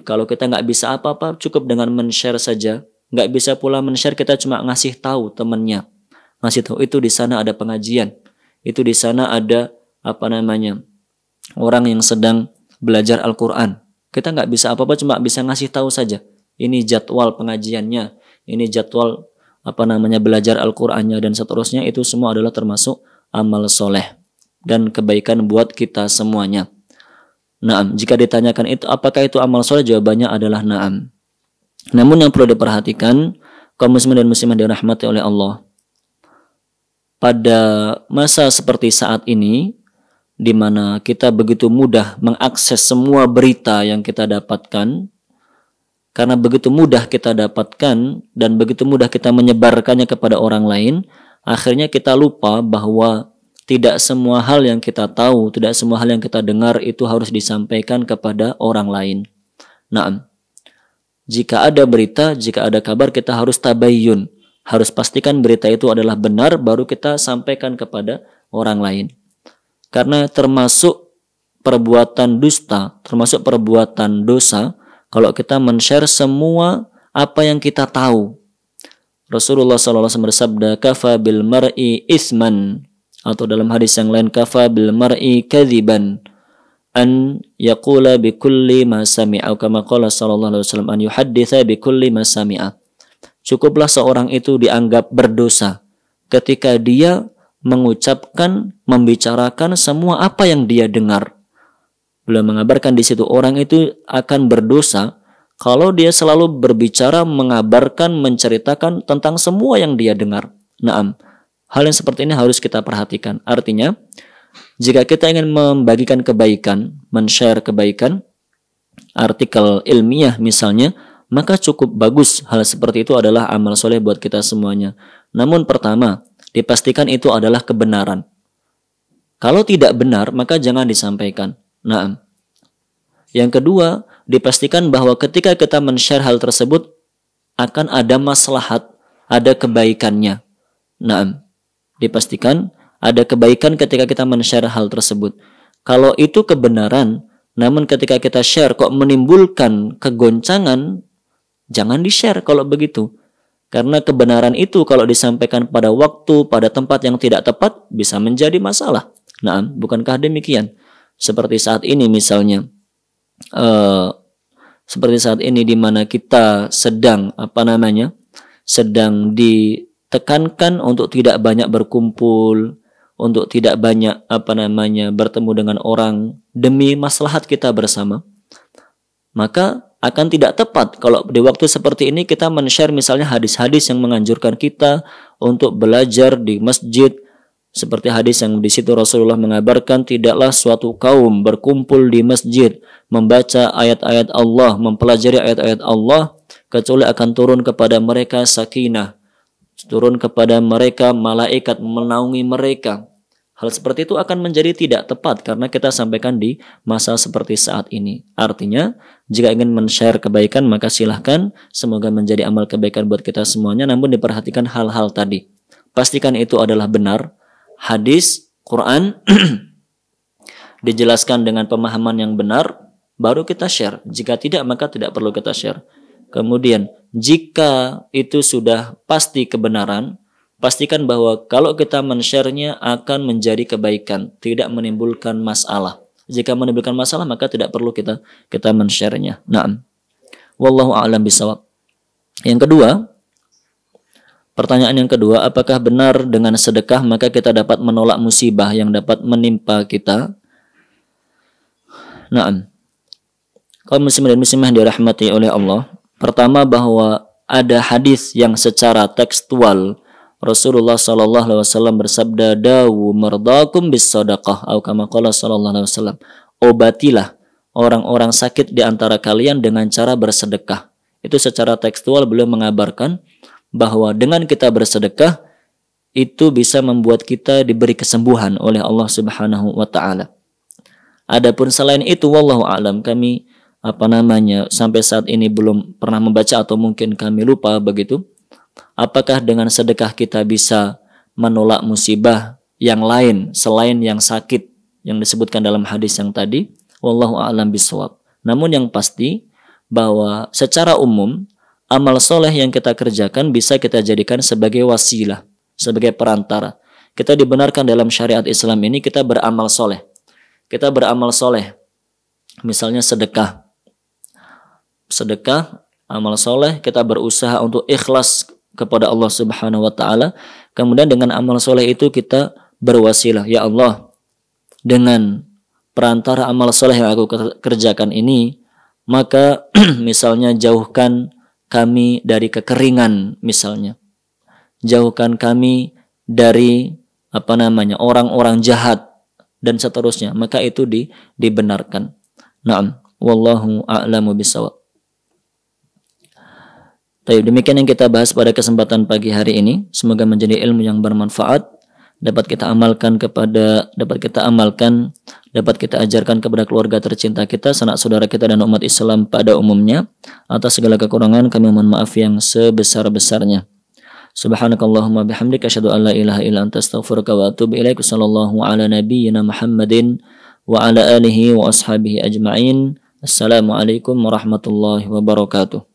Kalau kita nggak bisa apa-apa, cukup dengan men-share saja. Nggak bisa pula men-share, kita cuma ngasih tahu temannya. Ngasih tahu itu di sana ada pengajian. Itu di sana ada orang yang sedang belajar Al-Quran. Kita nggak bisa apa-apa, cuma bisa ngasih tahu saja. Ini jadwal pengajiannya. ini jadwal belajar Al-Qur'annya dan seterusnya, itu semua adalah termasuk amal soleh dan kebaikan buat kita semuanya. Naam, jika ditanyakan itu apakah itu amal soleh, jawabannya adalah naam. Namun yang perlu diperhatikan, kaum muslimin dan muslimah dirahmati oleh Allah, pada masa seperti saat ini, di mana kita begitu mudah mengakses semua berita yang kita dapatkan, karena begitu mudah kita dapatkan dan begitu mudah kita menyebarkannya kepada orang lain, akhirnya kita lupa bahwa tidak semua hal yang kita tahu, tidak semua hal yang kita dengar itu harus disampaikan kepada orang lain. Nah, jika ada berita, jika ada kabar, kita harus tabayyun, harus pastikan berita itu adalah benar, baru kita sampaikan kepada orang lain. Karena termasuk perbuatan dusta, termasuk perbuatan dosa, kalau kita men-share semua apa yang kita tahu. Rasulullah SAW bersabda, kafa bil mar'i isman, atau dalam hadis yang lain, kafa bil mar'i kadhiban an yaqula bi kulli ma sami'a, kama qala sallallahu alaihi wasallam, an yuhadditha bi kulli ma sami'a. Cukuplah seorang itu dianggap berdosa ketika dia mengucapkan, membicarakan semua apa yang dia dengar. Beliau mengabarkan di situ orang itu akan berdosa kalau dia selalu berbicara, mengabarkan, menceritakan tentang semua yang dia dengar. Naam, hal yang seperti ini harus kita perhatikan. Artinya, jika kita ingin membagikan kebaikan, men-share kebaikan, artikel ilmiah misalnya, maka cukup bagus hal seperti itu adalah amal soleh buat kita semuanya. Namun pertama, dipastikan itu adalah kebenaran. Kalau tidak benar, maka jangan disampaikan. Nah, yang kedua, dipastikan bahwa ketika kita men-share hal tersebut akan ada maslahat, ada kebaikannya. Nah, dipastikan ada kebaikan ketika kita men-share hal tersebut. Kalau itu kebenaran, namun ketika kita share kok menimbulkan kegoncangan, jangan di-share kalau begitu. Karena kebenaran itu kalau disampaikan pada waktu, pada tempat yang tidak tepat, bisa menjadi masalah. Nah, bukankah demikian? Seperti saat ini misalnya, seperti saat ini di mana kita sedang sedang ditekankan untuk tidak banyak berkumpul, untuk tidak banyak bertemu dengan orang demi maslahat kita bersama, maka akan tidak tepat kalau di waktu seperti ini kita men-share misalnya hadis-hadis yang menganjurkan kita untuk belajar di masjid, seperti hadis yang di situ Rasulullah mengabarkan tidaklah suatu kaum berkumpul di masjid membaca ayat-ayat Allah, mempelajari ayat-ayat Allah, kecuali akan turun kepada mereka sakinah, turun kepada mereka malaikat menaungi mereka. Hal seperti itu akan menjadi tidak tepat karena kita sampaikan di masa seperti saat ini. Artinya, jika ingin men-share kebaikan, maka silahkan. Semoga menjadi amal kebaikan buat kita semuanya. Namun diperhatikan hal-hal tadi. Pastikan itu adalah benar. Hadis, Quran, dijelaskan dengan pemahaman yang benar, baru kita share. Jika tidak, maka tidak perlu kita share. Kemudian, jika itu sudah pasti kebenaran, pastikan bahwa kalau kita men-share-nya akan menjadi kebaikan, tidak menimbulkan masalah. Jika menimbulkan masalah, maka tidak perlu kita men-share-nya. Naam. Wallahu a'lam bishawab. Yang kedua, pertanyaan yang kedua, apakah benar dengan sedekah maka kita dapat menolak musibah yang dapat menimpa kita? Naam. Kaum muslimin dan muslimah dirahmati oleh Allah. Pertama, bahwa ada hadis yang secara tekstual Rasulullah sallallahu alaihi wasallam bersabda, dawu mardakum bis sadaqah, atau kama qala sallallahu alaihi wasallam, obatilah orang-orang sakit di antara kalian dengan cara bersedekah. Itu secara tekstual beliau mengabarkan bahwa dengan kita bersedekah itu bisa membuat kita diberi kesembuhan oleh Allah Subhanahu wa taala. Adapun selain itu, wallahu a'lam, kami sampai saat ini belum pernah membaca atau mungkin kami lupa begitu. Apakah dengan sedekah kita bisa menolak musibah yang lain selain yang sakit yang disebutkan dalam hadis yang tadi? Wallahu a'lam bishawab. Namun yang pasti bahwa secara umum amal soleh yang kita kerjakan bisa kita jadikan sebagai wasilah, sebagai perantara. Kita dibenarkan dalam syariat Islam ini kita beramal soleh. Kita beramal soleh, misalnya sedekah. Sedekah amal soleh, kita berusaha untuk ikhlas kepada Allah Subhanahu wa taala. Kemudian dengan amal soleh itu kita berwasilah, ya Allah, dengan perantara amal soleh yang aku kerjakan ini, maka misalnya jauhkan kami dari kekeringan, misalnya jauhkan kami dari orang-orang jahat dan seterusnya, maka itu dibenarkan. Naam, wallahu a'lamu bishawab. Baik, demikian yang kita bahas pada kesempatan pagi hari ini. Semoga menjadi ilmu yang bermanfaat, dapat kita amalkan, dapat kita ajarkan kepada keluarga tercinta kita, sanak saudara kita dan umat Islam pada umumnya. Atas segala kekurangan kami mohon maaf yang sebesar-besarnya. Subhanakallahumma bihamdika asyhadu an la ilaha illa anta astaghfiruka wa atubu ilaik. Sallallahu ala nabiyyina Muhammadin wa ala alihi wa ashabihi ajma'in. Assalamualaikum warahmatullahi wabarakatuh.